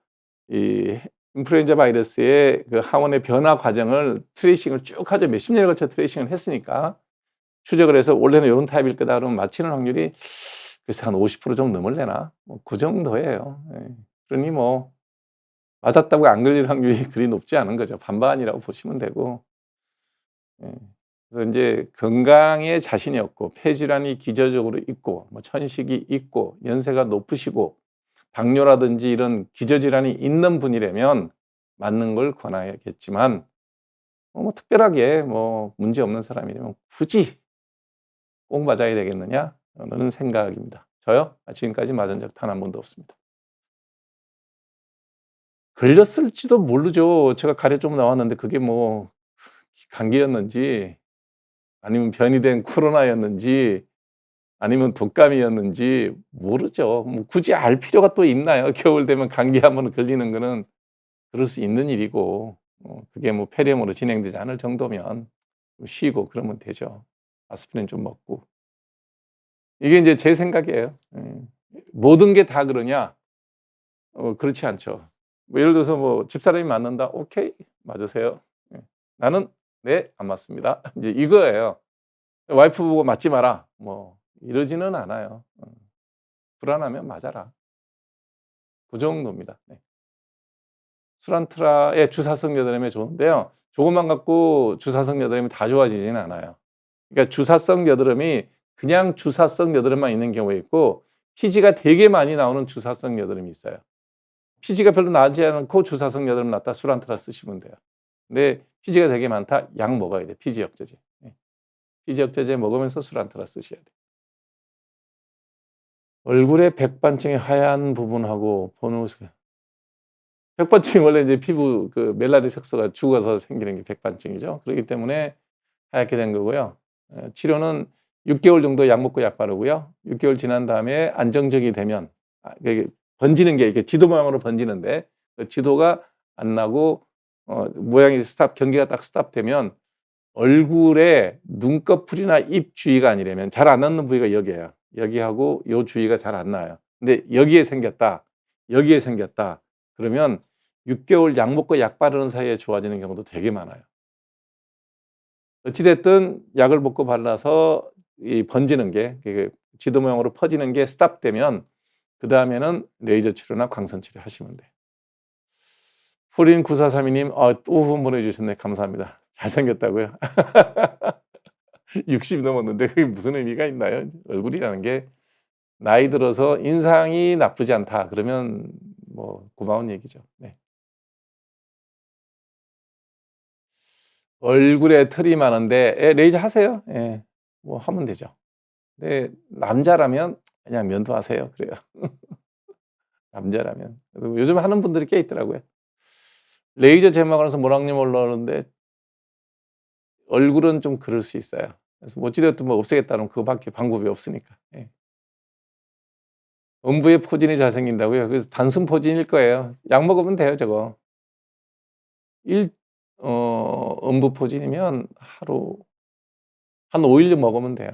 이 인플루엔자 바이러스의 그 항원의 변화 과정을 트레이싱을 쭉 하죠. 몇십 년에 걸쳐 트레이싱을 했으니까. 추적을 해서 원래는 요런 타입일 거다 그러면 맞히는 확률이 글쎄 한 50% 정도 넘을래나? 뭐 그 정도예요. 예. 그러니 뭐 맞았다고 안 걸릴 확률이 그리 높지 않은 거죠. 반반이라고 보시면 되고. 예. 그래서 인제 건강에 자신이 없고 폐질환이 기저적으로 있고 뭐 천식이 있고 연세가 높으시고 당뇨라든지 이런 기저질환이 있는 분이라면 맞는 걸 권하겠지만 뭐 특별하게 뭐 문제 없는 사람이라면 굳이 꼭 맞아야 되겠느냐? 라는 생각입니다. 저요? 지금까지 맞은 적 단 한 번도 없습니다. 걸렸을지도 모르죠. 제가 가래 좀 나왔는데 그게 뭐 감기였는지 아니면 변이된 코로나였는지 아니면 독감이었는지 모르죠. 뭐 굳이 알 필요가 또 있나요? 겨울 되면 감기 한 번 걸리는 거는 그럴 수 있는 일이고 그게 뭐 폐렴으로 진행되지 않을 정도면 좀 쉬고 그러면 되죠. 아스피린 좀 먹고. 이게 인제 제 생각이에요. 예. 모든 게 다 그러냐? 그렇지 않죠. 뭐 예를 들어서 뭐 집사람이 맞는다. "오케이. 맞으세요." 예. "나는 네. 안 맞습니다." 인제 이거예요. 와이프 보고 "맞지 마라." 뭐 이러지는 않아요. "불안하면 맞아라." 그 정도입니다. 네. 수란트라의 주사성 여드름에 좋은데요. 조금만 갖고 주사성 여드름이 다 좋아지지는 않아요. 그러니까 주사성 여드름이 그냥 주사성 여드름만 있는 경우가 있고 피지가 되게 많이 나오는 주사성 여드름이 있어요. 피지가 별로 나지 않고 주사성 여드름 났다 수란트라 쓰시면 돼요. 근데 피지가 되게 많다 약 먹어야 돼. 피지 억제제. 예. 피지 억제제 먹으면서 수란트라 쓰셔야 돼요. 얼굴에 백반증의 하얀 부분하고 보누스 백반증이 원래 이제 피부 그 멜라닌 색소가 죽어서 생기는 게 백반증이죠. 그렇기 때문에 하얗게 된 거고요. 치료는 6개월 정도 약 먹고 약 바르고요. 6개월 지난 다음에 안정적이 되면 이게 번지는 게 이렇게 지도 모양으로 번지는데 그 지도가 안 나고 모양이 경계가 딱 스탑되면 얼굴에 눈꺼풀이나 입 주위가 아니라면 잘 안 낫는 부위가 여기예요. 여기하고 요 주위가 잘 안 나아요. 근데 여기에 생겼다. 여기에 생겼다. 그러면 6개월 약 먹고 약 바르는 사이에 좋아지는 경우도 되게 많아요. 어찌 됐든 약을 먹고 발라서 이 번지는 게 지도 모양으로 퍼지는 게 스탑되면 그다음에는 레이저 치료나 광선 치료 하시면 돼요. 포린 9432 님 또 후원 보내 주셨네. 감사합니다. 잘생겼다고요? 60이 넘었는데 그게 무슨 의미가 있나요? 얼굴이라는 게 나이 들어서 인상이 나쁘지 않다 그러면 뭐 고마운 얘기죠. 네. 얼굴에 털이 많은데 레이저 하세요. 예. 뭐 하면 되죠. 근데 남자라면 그냥 면도하세요. 그래요. 남자라면. 그리고 요즘 하는 분들이 꽤 있더라고요. 레이저 제모하고 나서 모낭염 올라오는데 얼굴은 좀 그럴 수 있어요. 그래서 뭐 어찌 됐든 뭐 없애겠다는 그거밖에 방법이 없으니까. 예. 음부의 포진이 잘생긴다고요? 그래서 단순 포진일 거예요. 약 먹으면 돼요, 저거. 일 음부 포진이면 하루 한 5일 먹으면 돼요.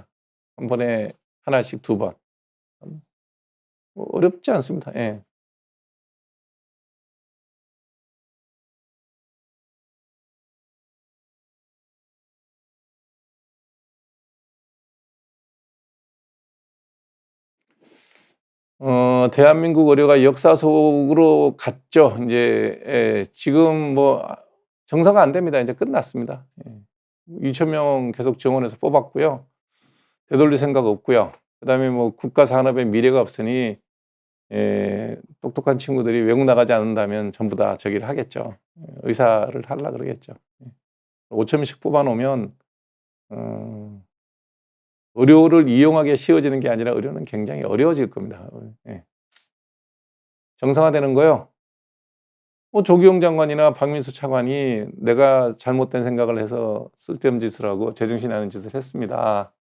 한 번에 하나씩 2번. 뭐 어렵지 않습니다. 예. 대한민국 의료가 역사 속으로 갔죠. 인제 예. 지금 뭐 정상화 안 됩니다. 인제 끝났습니다. 예. 2,000명 계속 정원해서 뽑았고요. 되돌릴 생각 없고요. 그다음에 뭐 국가 산업에 미래가 없으니 똑똑한 친구들이 외국 나가지 않는다면 전부 다 저기를 하겠죠. 의사를 하려 그러겠죠. 5,000명씩 뽑아 놓으면 어 의료를 이용하기가 쉬워지는 게 아니라 의료는 굉장히 어려워질 겁니다. 예. 정상화되는 거요? 뭐 조기용 장관이나 박민수 차관이 내가 잘못된 생각을 해서 쓸데없는 짓을 하고 제정신이 아닌 짓을 했습니다.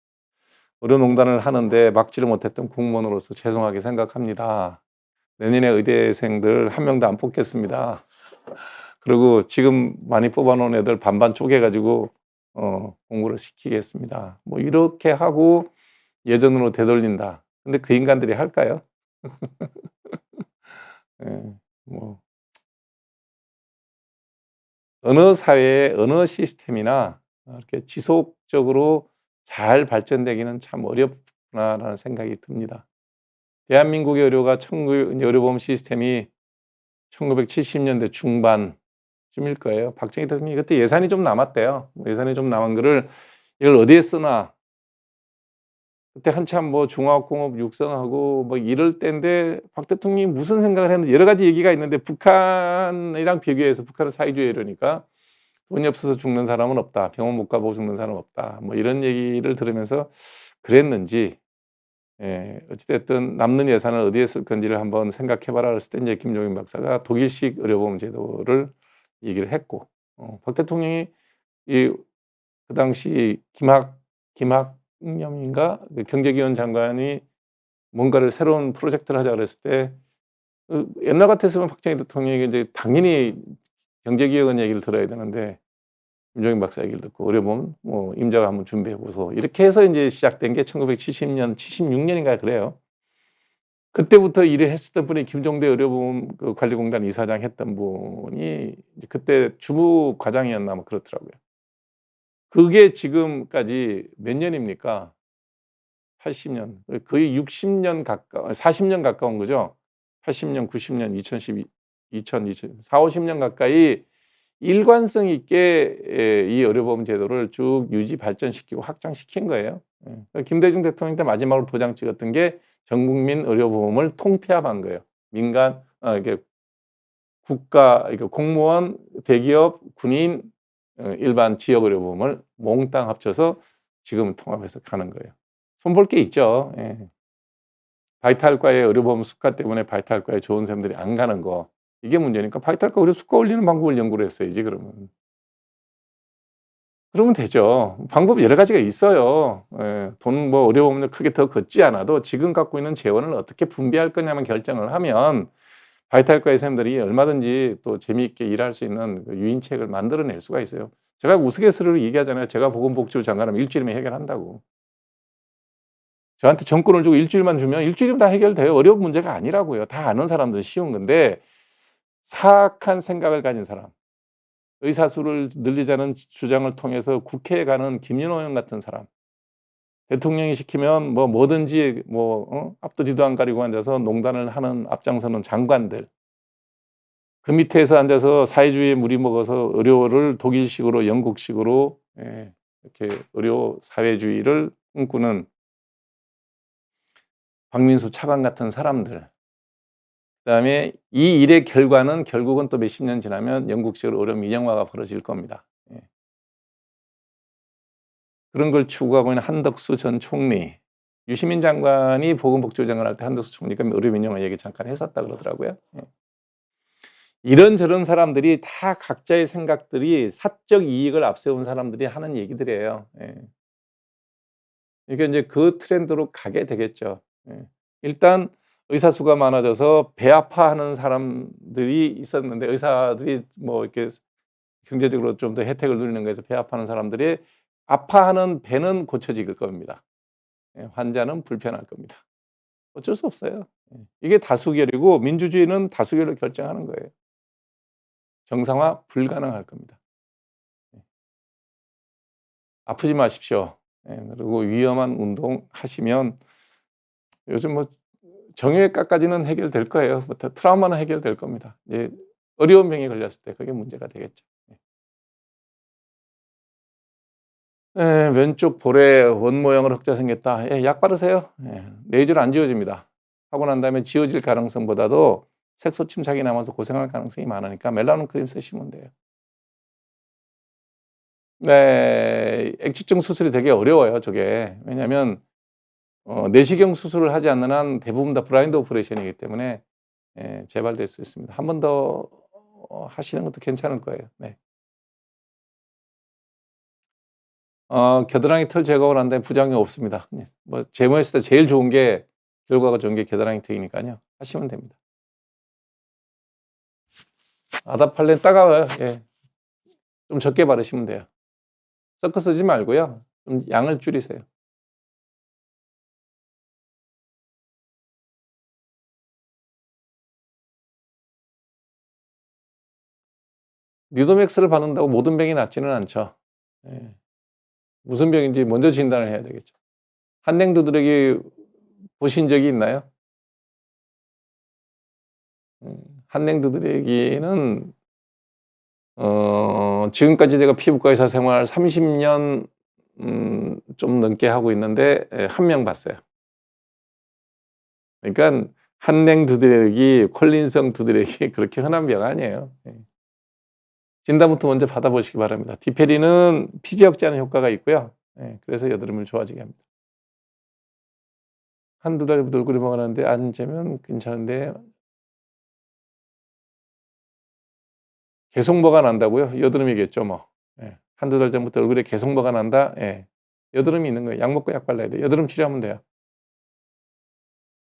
의료농단을 하는데 막지를 못했던 공무원으로서 죄송하게 생각합니다. 내년에 의대생들 한 명도 안 뽑겠습니다. 그리고 지금 많이 뽑아 놓은 애들 반반 쪼개 가지고 공부를 시키겠습니다. 뭐 이렇게 하고 예전으로 되돌린다. 근데 그 인간들이 할까요? 예. 뭐 어느 사회의 어느 시스템이나 이렇게 지속적으로 잘 발전되기는 참 어렵구나라는 생각이 듭니다. 대한민국의 의료가 의료보험 시스템이 1970년대 중반쯤일 거예요. 박정희 대통령이 그때 예산이 좀 남았대요. 예산이 좀 남은 거를 이걸 어디에 쓰나. 그때 한참 뭐 중화학공업 육성하고 뭐 이럴 때인데 박 대통령이 무슨 생각을 했는지 여러 가지 얘기가 있는데 북한이랑 비교해서 북한은 사회주의 이러니까 돈이 없어서 죽는 사람은 없다. 병원 못 가보고 죽는 사람은 없다. 뭐 이런 얘기를 들으면서 그랬는지 어찌 됐든 남는 예산을 어디에 쓸 건지를 한번 생각해 봐라 그랬을 때 이제 김종인 박사가 독일식 의료보험 제도를 얘기를 했고 박 대통령이 이 그 당시 김학념인가 그 경제기원 장관이 뭔가를 새로운 프로젝트를 하자 그랬을 때 옛날 같았으면 박정희 대통령이 이제 당연히 경제기획원 얘기를 들어야 되는데 김종인 박사 얘기를 듣고 의료보험 뭐 임자가 한번 준비해 보소. 이렇게 해서 인제 시작된 게 1970년 76년인가 그래요. 그때부터 일을 했었던 분이 김종대 의료보험 그 관리공단 이사장 했던 분이 이제 그때 주무 과장이었나 뭐 그렇더라고요. 그게 지금까지 몇 년입니까? 80년. 거의 60년 40년 가까운 거죠. 80년, 90년, 2012 2000 40-50년 가까이 일관성 있게 이 의료보험 제도를 쭉 유지 발전시키고 확장시킨 거예요. 김대중 대통령 때 마지막으로 도장 찍었던 게 전국민 의료보험을 통폐합한 거예요. 민간 이게 국가 이게 공무원, 대기업, 군인, 일반 지역 의료보험을 몽땅 합쳐서 지금 통합해서 가는 거예요. 손볼 게 있죠. 예. 바이탈과의 의료보험 수가 때문에 바이탈과에 좋은 사람들이 안 가는 거 이게 문제니까 바이탈과 의료 수가 올리는 방법을 연구를 했어야지 그러면. 그러면 되죠. 방법이 여러 가지가 있어요. 돈 뭐 의료보험료 크게 더 걷지 않아도 지금 갖고 있는 재원을 어떻게 분배할 거냐만 결정을 하면 바이탈과의 선생님들이 얼마든지 또 재미있게 일할 수 있는 그 유인책을 만들어낼 수가 있어요. 제가 우스갯소리로 얘기하잖아요. 제가 보건복지부 장관하면 일주일이면 해결한다고. 저한테 정권을 주고 일주일만 주면 일주일이면 다 해결돼요. 어려운 문제가 아니라고요. 다 아는 사람들은 쉬운 건데 사악한 생각을 가진 사람, 의사수를 늘리자는 주장을 통해서 국회에 가는 김윤호 의원 같은 사람, 대통령이 시키면 뭐 뭐든지 앞도 뒤도 안 가리고 앉아서 농단을 하는 앞장서는 장관들, 그 밑에서 앉아서 사회주의에 물이 먹어서 의료를 독일식으로 영국식으로 이렇게 의료 사회주의를 꿈꾸는 박민수 차관 같은 사람들, 그다음에 이 일의 결과는 결국은 또 몇십 년 지나면 영국식으로 의료 민영화가 벌어질 겁니다. 그런 걸 추구하고 있는 한덕수 전 총리, 유시민 장관이 보건복지부 장관을 할 때 한덕수 총리가 의료 민영화 얘기 잠깐 했었다 그러더라고요. 이런저런 사람들이 다 각자의 생각들이 사적 이익을 앞세운 사람들이 하는 얘기들이에요. 이게 인제 그 트렌드로 가게 되겠죠. 일단 의사 수가 많아져서 배 아파하는 사람들이 있었는데 의사들이 뭐 이렇게 경제적으로 좀 더 혜택을 누리는 거에서 배 아파하는 사람들이 아파하는 배는 고쳐질 겁니다. 환자는 불편할 겁니다. 어쩔 수 없어요. 이게 다수결이고 민주주의는 다수결로 결정하는 거예요. 정상화 불가능할 겁니다. 아프지 마십시오. 그리고 위험한 운동 하시면 요즘 뭐 정형외과까지는 해결될 거예요. 부터 트라우마는 해결될 겁니다. 이제 어려운 병에 걸렸을 때 그게 문제가 되겠죠. 예, 왼쪽 볼에 원 모양으로 흑자 생겼다. 예, 약 바르세요. 예, 레이저로 안 지워집니다. 하고 난 다음에 지워질 가능성보다도 색소 침착이 남아서 고생할 가능성이 많으니까 멜라논 크림 쓰시면 돼요. 네. 액취증 수술이 되게 어려워요, 저게. 왜냐하면 내시경 수술을 하지 않는 한 대부분 다 블라인드 오퍼레이션이기 때문에 예, 재발될 수 있습니다. 한 번 더 하시는 것도 괜찮을 거예요. 네. 겨드랑이 털 제거를 한 다음에 부작용 없습니다. 네. 뭐 제모했을 때 제일 좋은 게 결과가 좋은 게 겨드랑이 털이니까요. 하시면 됩니다. 아다팔렌 따가워요. 예. 좀 적게 바르시면 돼요. 섞어 쓰지 말고요. 좀 양을 줄이세요. 뉴도맥스를 바른다고 모든 병이 낫지는 않죠. 예. 무슨 병인지 먼저 진단을 해야 되겠죠. 한냉두드러기 보신 적이 있나요? 한냉두드러기는 지금까지 제가 피부과 의사 생활 30년 좀 넘게 하고 있는데 예, 1명 봤어요. 그러니까 한냉두드러기, 콜린성 두드러기 그렇게 흔한 병 아니에요. 예. 진단부터 먼저 받아 보시기 바랍니다. 디페린은 피지 억제하는 효과가 있고요. 예, 그래서 여드름을 좋아지게 합니다. 한두 달 얼굴이 먹었는데 안 재면 괜찮은데 계속 뭐가 난다고요? 여드름이겠죠 뭐. 예. 한두 달 전부터 얼굴에 계속 뭐가 난다? 예. 여드름이 있는 거예요. 약 먹고 약 발라야 돼요. 여드름 치료하면 돼요.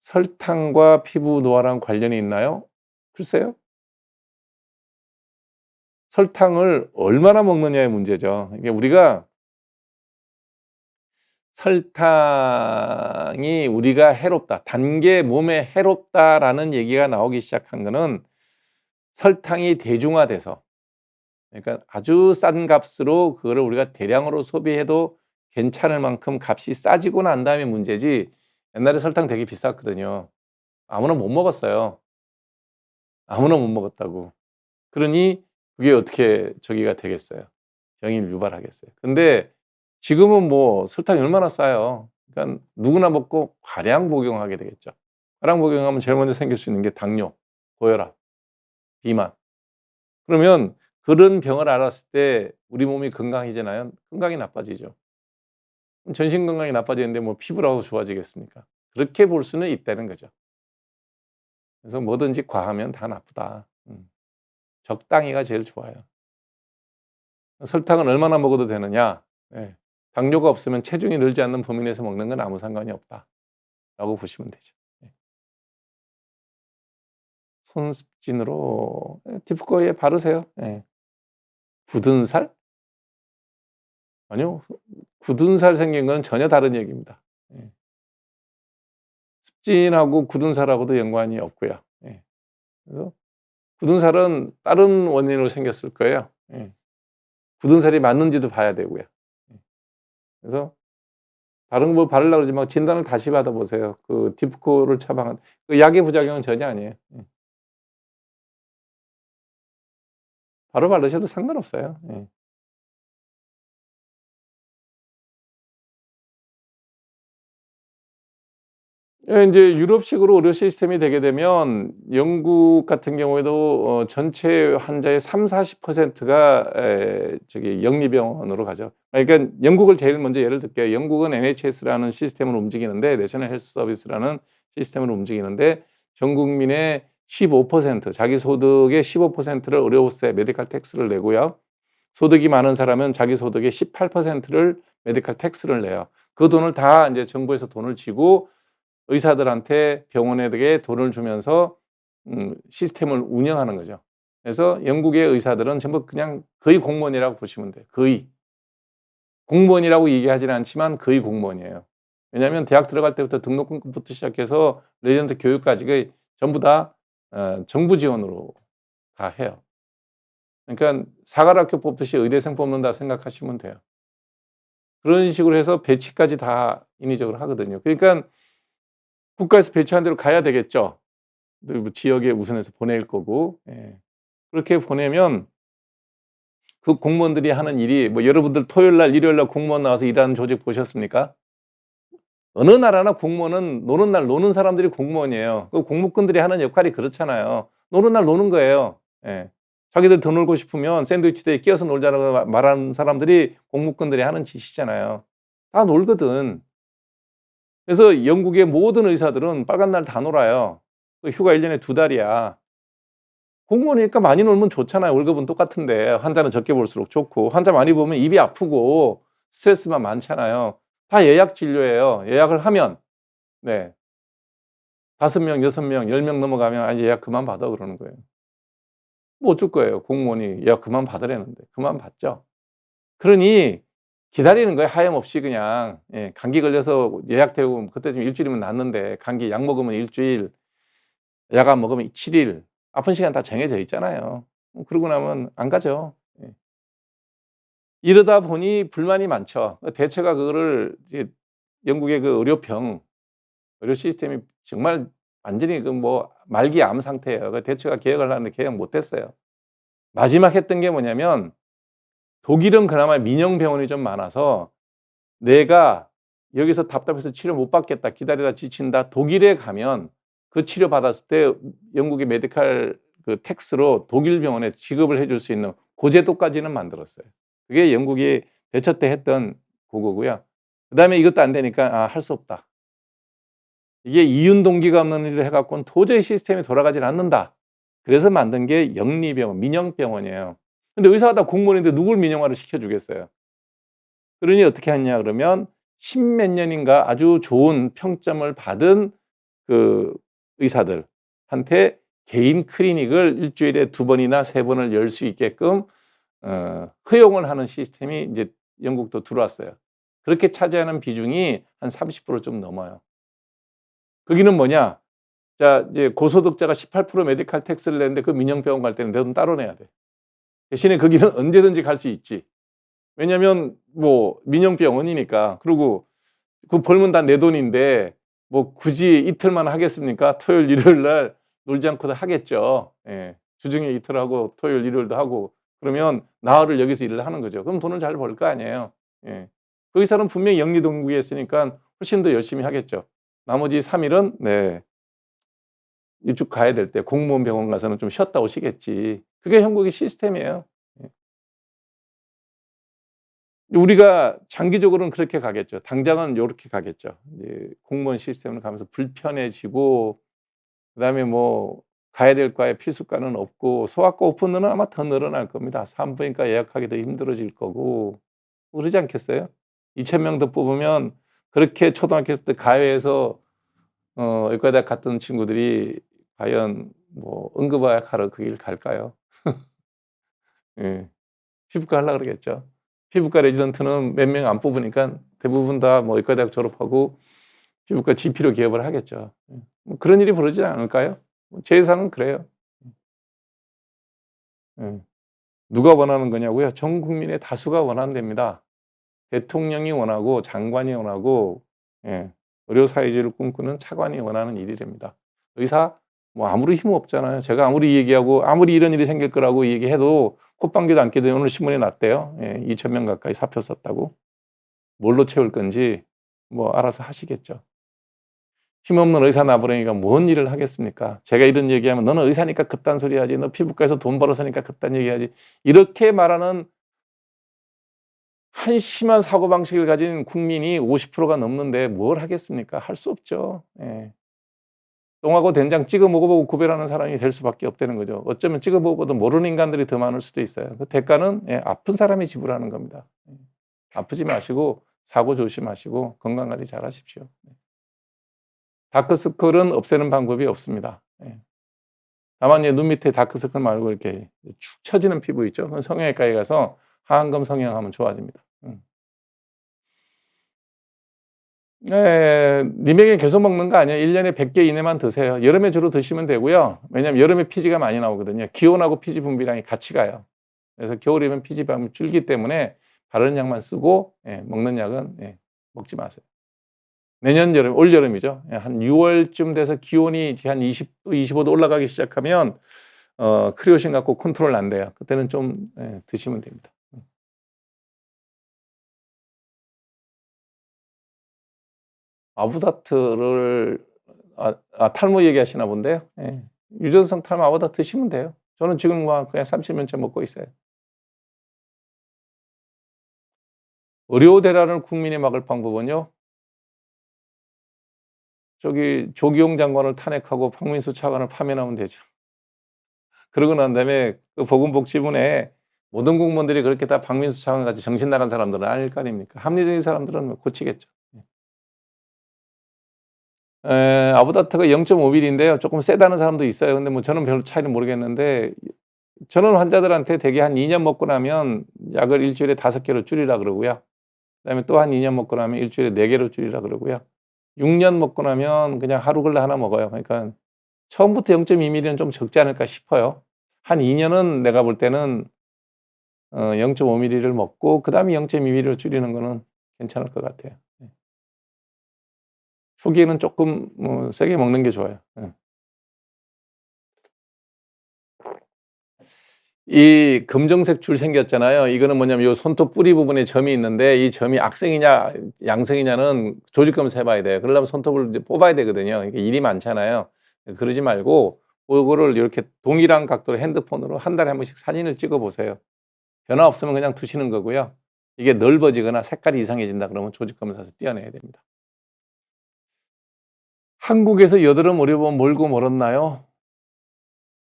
설탕과 피부 노화랑 관련이 있나요? 글쎄요. 설탕을 얼마나 먹느냐의 문제죠. 이게 우리가 설탕이 우리가 해롭다, 단 게 몸에 해롭다라는 얘기가 나오기 시작한 거는 설탕이 대중화돼서 그러니까 아주 싼 값으로 그거를 우리가 대량으로 소비해도 괜찮을 만큼 값이 싸지고 난 다음에 문제지 옛날에 설탕 되게 비쌌거든요. 아무나 못 먹었어요. 아무나 못 먹었다고. 그러니 그게 어떻게 저기가 되겠어요. 병이 유발하겠어요. 근데 지금은 뭐 설탕이 얼마나 싸요. 그러니까 누구나 먹고 과량 복용하게 되겠죠. 과량 복용하면 제일 먼저 생길 수 있는 게 당뇨, 고혈압, 비만. 그러면 그런 병을 앓았을 때 우리 몸이 건강해지나요? 건강이 나빠지죠. 그럼 전신 건강이 나빠지는데 뭐 피부라고 좋아지겠습니까? 그렇게 볼 수는 있다는 거죠. 그래서 뭐든지 과하면 다 나쁘다. 적당히가 제일 좋아요. 설탕은 얼마나 먹어도 되느냐? 예. 당뇨가 없으면 체중이 늘지 않는 범위 내에서 먹는 건 아무 상관이 없다라고 보시면 되죠. 예. 손습진으로 디프코에 바르세요. 예. 굳은 살? 아니요. 굳은 살 생긴 건 전혀 다른 얘기입니다. 예. 습진하고 굳은 살하고도 연관이 없고요. 예. 그래서 굳은 살은 다른 원인으로 생겼을 거예요. 예. 굳은 살이 맞는지도 봐야 되고요. 예. 그래서 다른 거 바르려고 그러지 진단을 다시 받아 보세요. 그 디프코를 처방한 그 약의 부작용은 전혀 아니에요. 예. 바로 바르셔도 상관없어요. 예. 예, 인제 유럽식으로 의료 시스템이 되게 되면 영국 같은 경우에도 전체 환자의 30~40%가 저기 영리병원으로 가죠. 그러니까 영국을 제일 먼저 예를 들게요. 영국은 NHS라는 시스템으로 움직이는데 내셔널 헬스 서비스라는 시스템으로 움직이는데 전 국민의 15% 자기 소득의 15%를 의료세 메디칼 텍스를 내고요. 소득이 많은 사람은 자기 소득의 18%를 메디칼 텍스를 내요. 그 돈을 다 인제 정부에서 돈을 쥐고 의사들한테 병원에게 돈을 주면서 시스템을 운영하는 거죠. 그래서 영국의 의사들은 전부 그냥 거의 공무원이라고 보시면 돼요. 거의. 공무원이라고 얘기하지는 않지만 거의 공무원이에요. 왜냐하면 대학 들어갈 때부터 등록금부터 시작해서 레지던트 교육까지 거의 전부 다 정부 지원으로 다 해요. 그러니까 사관학교 뽑듯이 의대생 뽑는다 생각하시면 돼요. 그런 식으로 해서 배치까지 다 인위적으로 하거든요. 그러니까 국가에서 배치한 대로 가야 되겠죠. 뭐 지역에 우선해서 보낼 거고. 예. 그렇게 보내면 그 공무원들이 하는 일이 뭐 여러분들 토요일 날, 일요일 날 공무원 나와서 일하는 조직 보셨습니까? 어느 나라나 공무원은 노는 날 노는 사람들이 공무원이에요. 그 공무꾼들이 하는 역할이 그렇잖아요. 노는 날 노는 거예요. 예. 자기들 더 놀고 싶으면 샌드위치대에 끼어서 놀자라고 말하는 사람들이 공무꾼들이 하는 짓이잖아요. 다 놀거든. 그래서 영국의 모든 의사들은 빨간 날 다 놀아요. 그 휴가 1 년에 2 달이야. 공무원이니까 많이 놀면 좋잖아요. 월급은 똑같은데 환자는 적게 볼수록 좋고 환자 많이 보면 입이 아프고 스트레스만 많잖아요. 다 예약 진료예요. 예약을 하면 네. 5 명, 6 명, 10명 넘어가면 "아 이제 예약 그만 받아." 그러는 거예요. 뭐 어쩔 거예요. 공무원이 예약 그만 받으라는데. 그만 받죠. 그러니 기다리는 거예요, 하염없이 그냥. 예. 감기 걸려서 예약되고 그때쯤 1 주일이면 낫는데 감기 약 먹으면 1 주일, 약 안 먹으면 7 일. 아픈 시간 다 정해져 있잖아요. 그러고 나면 안 가죠. 예. 이러다 보니 불만이 많죠. 대체가 그거를 이제 영국의 그 의료 시스템이 정말 완전히 그 뭐 말기 암 상태예요. 그 대체가 개혁을 하는데 개혁 못 했어요. 마지막 했던 게 뭐냐면 독일은 그나마 민영 병원이 좀 많아서 내가 여기서 답답해서 치료 못 받겠다, 기다리다 지친다. 독일에 가면 그 치료 받았을 때 영국의 메디칼 그 텍스로 독일 병원에 지급을 해줄 수 있는 고 제도까지는 만들었어요. 그게 영국이 대처 때 했던 그거고요. 그다음에 이것도 안 되니까 '아 할 수 없다.' 이게 이윤 동기가 없는 일을 해 갖고는 도저히 시스템이 돌아가질 않는다. 그래서 만든 게 영리병원, 민영병원이에요. 근데 의사가 다 공무원인데 누굴 민영화를 시켜 주겠어요. 그러니 어떻게 했냐 그러면 10몇 년인가 아주 좋은 평점을 받은 그 의사들한테 개인 클리닉을 일 주일에 2 번이나 3 번을 열 수 있게끔 허용을 하는 시스템이 인제 영국도 들어왔어요. 그렇게 차지하는 비중이 한 30%좀 넘어요. 거기는 뭐냐? 자 이제 고소득자가 18% 메디칼 텍스를 내는데 그 민영병원 갈 때는 내 돈 따로 내야 돼. 대신에 거기는 언제든지 갈 수 있지. 왜냐면 뭐 민영병원이니까. 그리고 그 벌면 다 내 돈인데 뭐 굳이 이틀만 하겠습니까? 토요일, 일요일 날 놀지 않고도 하겠죠. 예. 주중에 이틀 하고 토요일, 일요일도 하고 그러면 나흘을 여기서 일을 하는 거죠. 그럼 돈을 잘 벌 거 아니에요. 예. 그 의사는 분명히 영리동국에 있으니까 훨씬 더 열심히 하겠죠. 나머지 3 일은 네. 일찍 가야 될 때 공무원 병원 가서는 좀 쉬었다 오시겠지. 그게 한국의 시스템이에요. 예. 우리가 장기적으로는 그렇게 가겠죠. 당장은 요렇게 가겠죠. 이제 공무원 시스템으로 가면서 불편해지고 그다음에 뭐 가야 될 과에 필수과는 없고 소아과 오픈은 아마 더 늘어날 겁니다. 산부인과 예약하기 더 힘들어질 거고 그러지 않겠어요? 2,000명 더 뽑으면 그렇게 초등학교 때 가요에서 의과대학 갔던 친구들이 과연 뭐 응급의학 하러 그 길 갈까요? 예. 피부과 하려고 그러겠죠. 피부과 레지던트는 몇 명 안 뽑으니까 대부분 다 뭐 의과대학 졸업하고 피부과 GP로 기업을 하겠죠. 뭐 그런 일이 벌어지지 않을까요? 제 예상은 그래요. 예. 누가 원하는 거냐고요? 전 국민의 다수가 원한답니다. 대통령이 원하고 장관이 원하고 예. 의료 사회주의를 꿈꾸는 차관이 원하는 일이랍니다. 의사 뭐 아무리 힘 없잖아요. 제가 아무리 얘기하고 아무리 이런 일이 생길 거라고 얘기해도 콧방귀도 안 뀌더니 오늘 신문에 났대요. 예. 2,000명 가까이 사표 썼다고. 뭘로 채울 건지 뭐 알아서 하시겠죠. 힘없는 의사 나부랭이가 뭔 일을 하겠습니까? 제가 이런 얘기하면 "너는 의사니까 그딴 소리 하지. 너 피부과에서 돈 벌어서니까 그딴 얘기하지." 이렇게 말하는 한심한 사고방식을 가진 국민이 50%가 넘는데 뭘 하겠습니까? 할 수 없죠. 예. 똥하고 된장 찍어 먹어보고 구별하는 사람이 될 수밖에 없다는 거죠. 어쩌면 찍어 먹어도 모르는 인간들이 더 많을 수도 있어요. 그 대가는 예 아픈 사람이 지불하는 겁니다. 아프지 마시고 사고 조심하시고 건강 관리 잘하십시오. 다크서클은 없애는 방법이 없습니다. 예. 다만 이제 눈 밑에 다크서클 말고 이렇게 축 처지는 피부 있죠. 그건 성형외과에 가서 하안검 성형하면 좋아집니다. 네. 리맥에 계속 먹는 거 아니에요. 1 년에 100개 이내만 드세요. 여름에 주로 드시면 되고요. 왜냐하면 여름에 피지가 많이 나오거든요. 기온하고 피지 분비량이 같이 가요. 그래서 겨울이면 피지방이 줄기 때문에 바르는 약만 쓰고 예 먹는 약은 예 먹지 마세요. 내년 여름 올여름이죠. 예 한 6 월쯤 돼서 기온이 이제 한 20 도, 25도 올라가기 시작하면 크리오신 갖고 컨트롤 안 돼요. 그때는 좀 예 드시면 됩니다. 아부다트를 탈모 얘기하시나 본데요. 예. 유전성 탈모 아부다트 드시면 돼요. 저는 지금 그냥 30년째 먹고 있어요. 의료 대란을 국민이 막을 방법은요. 조기용 장관을 탄핵하고 박민수 차관을 파면하면 되죠. 그러고 난 다음에 그 보건복지부에 모든 공무원들이 그렇게 다 박민수 차관같이 정신 나간 사람들은 아닐 거 아닙니까? 합리적인 사람들은 뭐 고치겠죠. 아부다트가 0.5mm인데요. 조금 세다는 사람도 있어요. 근데 뭐 저는 별로 차이를 모르겠는데 저는 환자들한테 대개 한 2년 먹고 나면 약을 일 주일에 5개로 줄이라 그러고요. 그다음에 또 한 2년 먹고 나면 일 주일에 4개로 줄이라 그러고요. 6년 먹고 나면 그냥 하루 걸러 하나 먹어요. 그러니까 처음부터 0.2mm는 좀 적지 않을까 싶어요. 한 2년은 내가 볼 때는 0.5mm를 먹고 그다음에 0.2mm로 줄이는 거는 괜찮을 것 같아요. 예. 초기에는 쪼끔 세게 먹는 게 좋아요. 예. 이 검정색 줄 생겼잖아요. 이거는 뭐냐면 요 손톱 뿌리 부분에 점이 있는데 이 점이 악성이냐 양성이냐는 조직 검사해 봐야 돼요. 그러려면 손톱을 이제 뽑아야 되거든요. 이게 일이 많잖아요. 그러지 말고 요거를 이렇게 동일한 각도로 핸드폰으로 한 달에 한 번씩 사진을 찍어 보세요. 변화 없으면 그냥 두시는 거고요. 이게 넓어지거나 색깔이 이상해진다 그러면 조직 검사에서 떼어내야 됩니다. 한국에서 여드름 의료보험 몰고 멀었나요?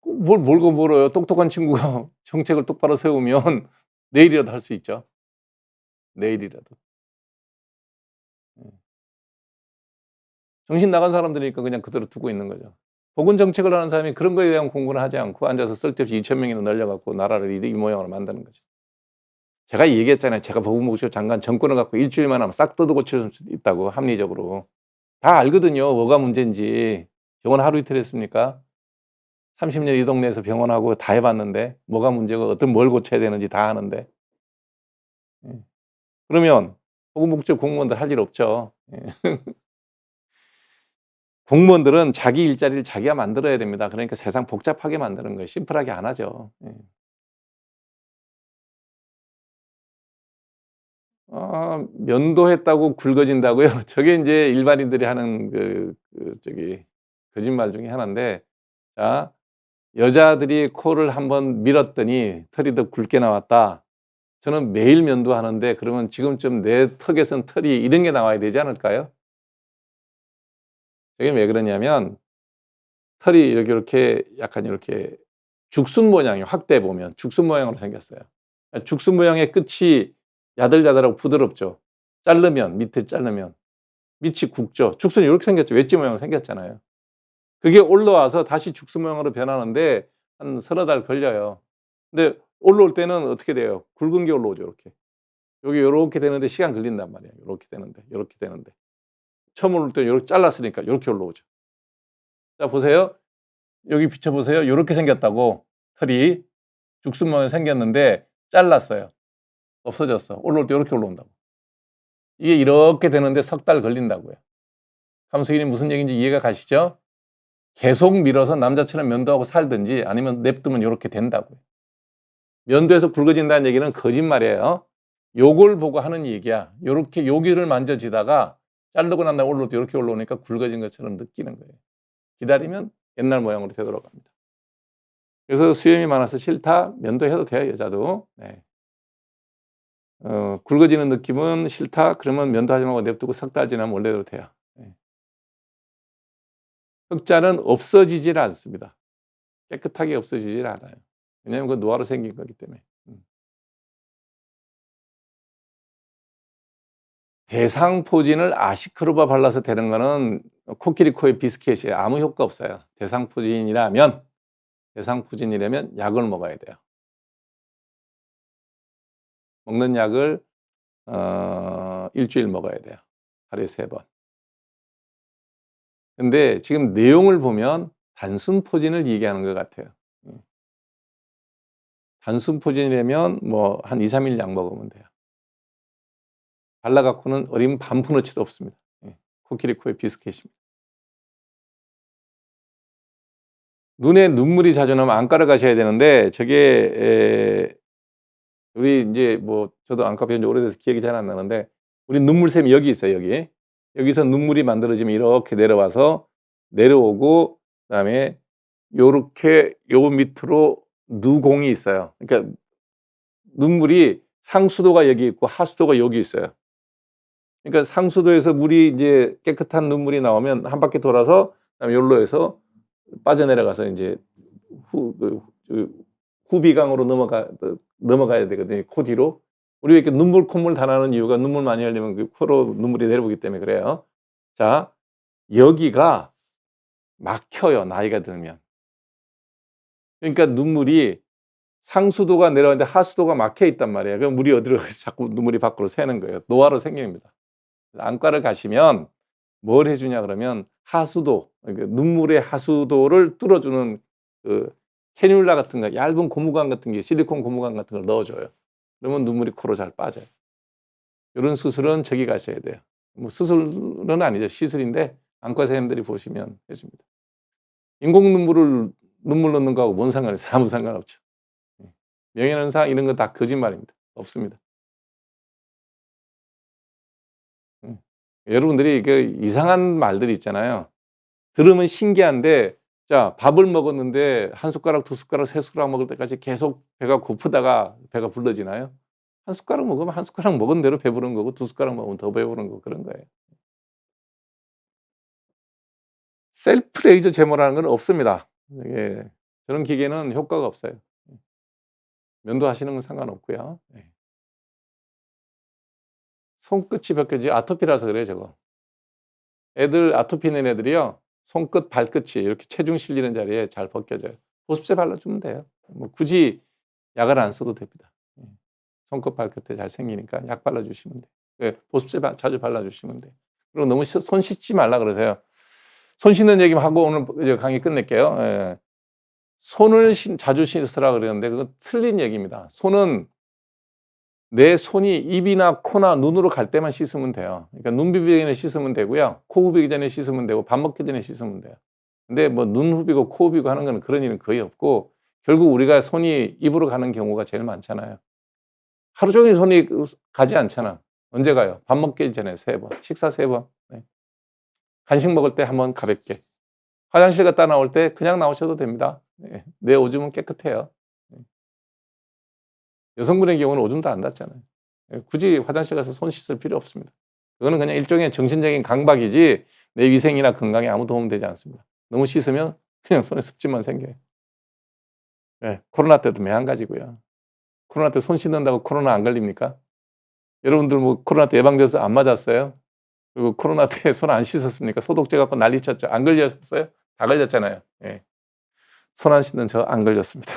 뭘 몰고 멀어요. 똑똑한 친구가 정책을 똑바로 세우면 내일이라도 할 수 있죠. 내일이라도. 예. 정신 나간 사람들이니까 그냥 그대로 두고 있는 거죠. 보건 정책을 하는 사람이 그런 거에 대한 공부는 하지 않고 앉아서 쓸데없이 2천 명이나 늘려 갖고 나라를 이 모양으로 만드는 거죠. 제가 얘기했잖아요. 제가 보건복지부 장관 정권을 갖고 일 주일만 하면 싹 뜯어 고칠 수 있다고 합리적으로. 다 알거든요. 뭐가 문제인지. 병원 하루 이틀 했습니까? 30년 이 동네에서 병원하고 다 해 봤는데 뭐가 문제고 어떤 뭘 고쳐야 되는지 다 아는데. 예. 그러면 보건복지부 공무원들 할 일 없죠. 예. 공무원들은 자기 일자리를 자기가 만들어야 됩니다. 그러니까 세상 복잡하게 만드는 거예요. 심플하게 안 하죠. 예. 면도했다고 굵어진다고요? 저게 인제 일반인들이 하는 거짓말 중에 하나인데 자 여자들이 코를 한번 밀었더니 털이 더 굵게 나왔다. 저는 매일 면도하는데 그러면 지금쯤 내 턱에선 털이 이런 게 나와야 되지 않을까요? 저게 왜 그러냐면 털이 이렇게 약간 이렇게 죽순 모양이에요. 확대 보면 죽순 모양으로 생겼어요. 죽순 모양의 끝이 야들야들하고 부드럽죠. 자르면 밑에 자르면 밑이 굵죠. 죽순이 요렇게 생겼죠. 웨지 모양으로 생겼잖아요. 그게 올라와서 다시 죽순 모양으로 변하는데 한 서너 달 걸려요. 근데 올라올 때는 어떻게 돼요? 굵은 게 올라오죠, 요렇게. 여기 요렇게 되는데 시간 걸린단 말이에요. 요렇게 되는데, 요렇게 되는데. 처음 올라올 때 요렇게 잘랐으니까 요렇게 올라오죠. 자 보세요. 여기 비춰 보세요. 요렇게 생겼다고 털이 죽순 모양이 생겼는데 잘랐어요. 없어졌어. 올라올 때 요렇게 올라온다고. 이게 이렇게 되는데 석 달 걸린다고요. 함수인이 무슨 얘기인지 이해가 가시죠? 계속 밀어서 남자처럼 면도하고 살든지 아니면 냅두면 요렇게 된다고요. 면도해서 굵어진다는 얘기는 거짓말이에요. 요걸 보고 하는 얘기야. 요렇게 여기를 만져지다가 자르고 난 다음에 올라올 때 요렇게 올라오니까 굵어진 것처럼 느끼는 거예요. 기다리면 옛날 모양으로 되돌아갑니다. 그래서 수염이 많아서 싫다? 면도해도 돼요, 여자도. 네. 굵어지는 느낌은 싫다? 그러면 면도하지 말고 냅두고 석 달 지나면 원래대로 돼요. 네. 흑자는 없어지질 않습니다. 깨끗하게 없어지질 않아요. 왜냐하면 그 노화로 생긴 거기 때문에. 대상포진을 아시크로바 발라서 되는 거는 코끼리 코에 비스켓이에요. 아무 효과 없어요. 대상포진이라면 약을 먹어야 돼요. 먹는 약을 일주일 먹어야 돼요. 하루에 3번. 근데 지금 내용을 보면 단순 포진을 얘기하는 것 같아요. 단순 포진이라면 뭐 한 2-3일 약 먹으면 돼요. 발라 갖고는 어린 반푼어치도 없습니다. 예. 코끼리 코에 비스켓입니다. 눈에 눈물이 자주 나면 안과를 가셔야 되는데 저게 우리 인제 뭐 저도 안과 배운 지 오래돼서 기억이 잘 안 나는데 우리 눈물샘이 여기 있어요, 여기. 여기서 눈물이 만들어지면 이렇게 내려와서 내려오고 그다음에 요렇게 요 밑으로 누공이 있어요. 그러니까 눈물이 상수도가 여기 있고 하수도가 여기 있어요. 그러니까 상수도에서 물이 이제 깨끗한 눈물이 나오면 한 바퀴 돌아서 그다음에 요로 해서 빠져내려가서 인제 후비강으로 넘어가야 되거든요, 코 뒤로. 우리가 이렇게 눈물 콧물 다 나는 이유가 눈물 많이 흘리면 그 코로 눈물이 내려오기 때문에 그래요. 자, 여기가 막혀요, 나이가 들면. 그러니까 눈물이 상수도가 내려왔는데 하수도가 막혀 있단 말이에요. 그럼 물이 어디로 가서 자꾸 눈물이 밖으로 새는 거예요. 노화로 생깁니다. 안과를 가시면 뭘 해 주냐 그러면 하수도, 그러니까 눈물의 하수도를 뚫어주는 그 캐뉼라 같은 거, 얇은 고무관 같은 게 실리콘 고무관 같은 걸 넣어 줘요. 그러면 눈물이 코로 잘 빠져요. 요런 수술은 저기 가셔야 돼요. 뭐 수술은 아니죠. 시술인데 안과 선생님들이 보시면 해 줍니다. 인공 눈물 넣는 거하고 뭔 상관이 있어요? 아무 상관없죠. 명예훼손상 이런 거 다 거짓말입니다. 없습니다. 여러분들이 그 이상한 말들이 있잖아요. 들으면 신기한데 자, 밥을 먹었는데 한 숟가락, 두 숟가락, 세 숟가락 먹을 때까지 계속 배가 고프다가 배가 불러지나요? 한 숟가락 먹으면 한 숟가락 먹은 대로 배부른 거고 두 숟가락 먹으면 더 배부른 거고 그런 거예요. 셀프 레이저 제모라는 건 없습니다. 예. 저런 기계는 효과가 없어요. 면도하시는 건 상관없고요. 예. 손끝이 벗겨지 아토피라서 그래요, 저거. 애들 아토피 있는 애들이요. 손끝, 발끝이 이렇게 체중 실리는 자리에 잘 벗겨져요. 보습제 발라주면 돼요. 뭐 굳이 약을 안 써도 됩니다. 손끝, 발끝에 잘 생기니까 약 발라주시면 돼요. 예, 보습제 자주 발라주시면 돼요. 그리고 너무 손 씻지 말라 그러세요. 손 씻는 얘기만 하고 오늘 이제 강의 끝낼게요. 예. 손을 자주 씻으라 그러는데 그건 틀린 얘기입니다. 손은 내 손이 입이나 코나 눈으로 갈 때만 씻으면 돼요. 그러니까 눈 비비기 전에 씻으면 되고요. 코 후비기 전에 씻으면 되고 밥 먹기 전에 씻으면 돼요. 근데 뭐 눈 후비고 코 후비고 하는 거는 그런 일은 거의 없고 결국 우리가 손이 입으로 가는 경우가 제일 많잖아요. 하루 종일 손이 가지 않잖아. 언제 가요? 밥 먹기 전에 3번, 식사 3번. 네. 간식 먹을 때 한번 가볍게. 화장실 갔다 나올 때 그냥 나오셔도 됩니다. 네. 내 오줌은 깨끗해요. 네. 여성분의 경우는 오줌도 안 닿잖아요. 예, 굳이 화장실 가서 손 씻을 필요 없습니다. 그거는 그냥 일종의 정신적인 강박이지 내 위생이나 건강에 아무 도움 되지 않습니다. 너무 씻으면 그냥 손에 습진만 생겨요. 예, 코로나 때도 매한가지고요. 코로나 때 손 씻는다고 코로나 안 걸립니까? 여러분들 뭐 코로나 때 예방접종 안 맞았어요? 그리고 코로나 때 손 안 씻었습니까? 소독제 갖고 난리 쳤죠. 안 걸렸어요? 다 걸렸잖아요. 예. 손 안 씻는 저 안 걸렸습니다.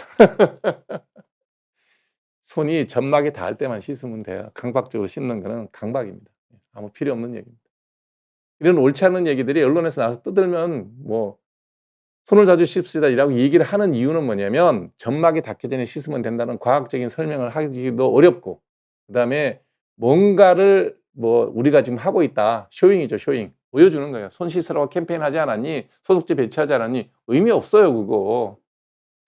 손이 점막에 닿을 때만 씻으면 돼요. 강박적으로 씻는 거는 강박입니다. 아무 필요 없는 얘기입니다. 이런 옳지 않은 얘기들이 언론에서 나와서 떠들면 뭐 손을 자주 씻읍시다라고 얘기를 하는 이유는 뭐냐면 점막이 닿기 전에 씻으면 된다는 과학적인 설명을 하기도 어렵고 그다음에 뭔가를 뭐 우리가 지금 하고 있다. 쇼잉이죠, 쇼잉. 보여주는 거예요. 손 씻으라고 캠페인 하지 않았니? 소독제 배치하지 않았니? 의미 없어요, 그거.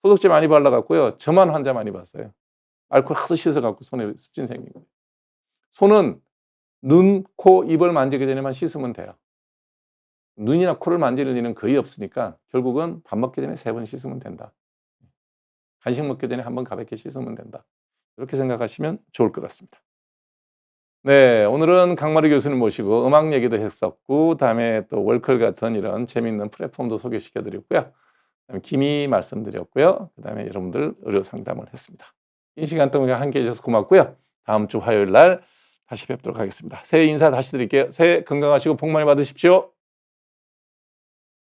소독제 많이 발라 갖고요. 저만 환자 많이 봤어요. 알코올 하도 씻어 갖고 손에 습진 생긴 거예요. 손은 눈, 코, 입을 만지기 전에만 씻으면 돼요. 눈이나 코를 만질 일은 거의 없으니까 결국은 밥 먹기 전에 3번 씻으면 된다. 간식 먹기 전에 한번 가볍게 씻으면 된다. 이렇게 생각하시면 좋을 것 같습니다. 네, 오늘은 강마루 교수님 모시고 음악 얘기도 했었고 다음에 또 월클 같은 이런 재미있는 플랫폼도 소개시켜 드렸고요. 김이 말씀드렸고요. 그다음에 여러분들 의료 상담을 했습니다. 이 시간 동안 함께해 주셔서 고맙고요. 다음 주 화요일 날 다시 뵙도록 하겠습니다. 새해 인사 다시 드릴게요. 새해 건강하시고 복 많이 받으십시오.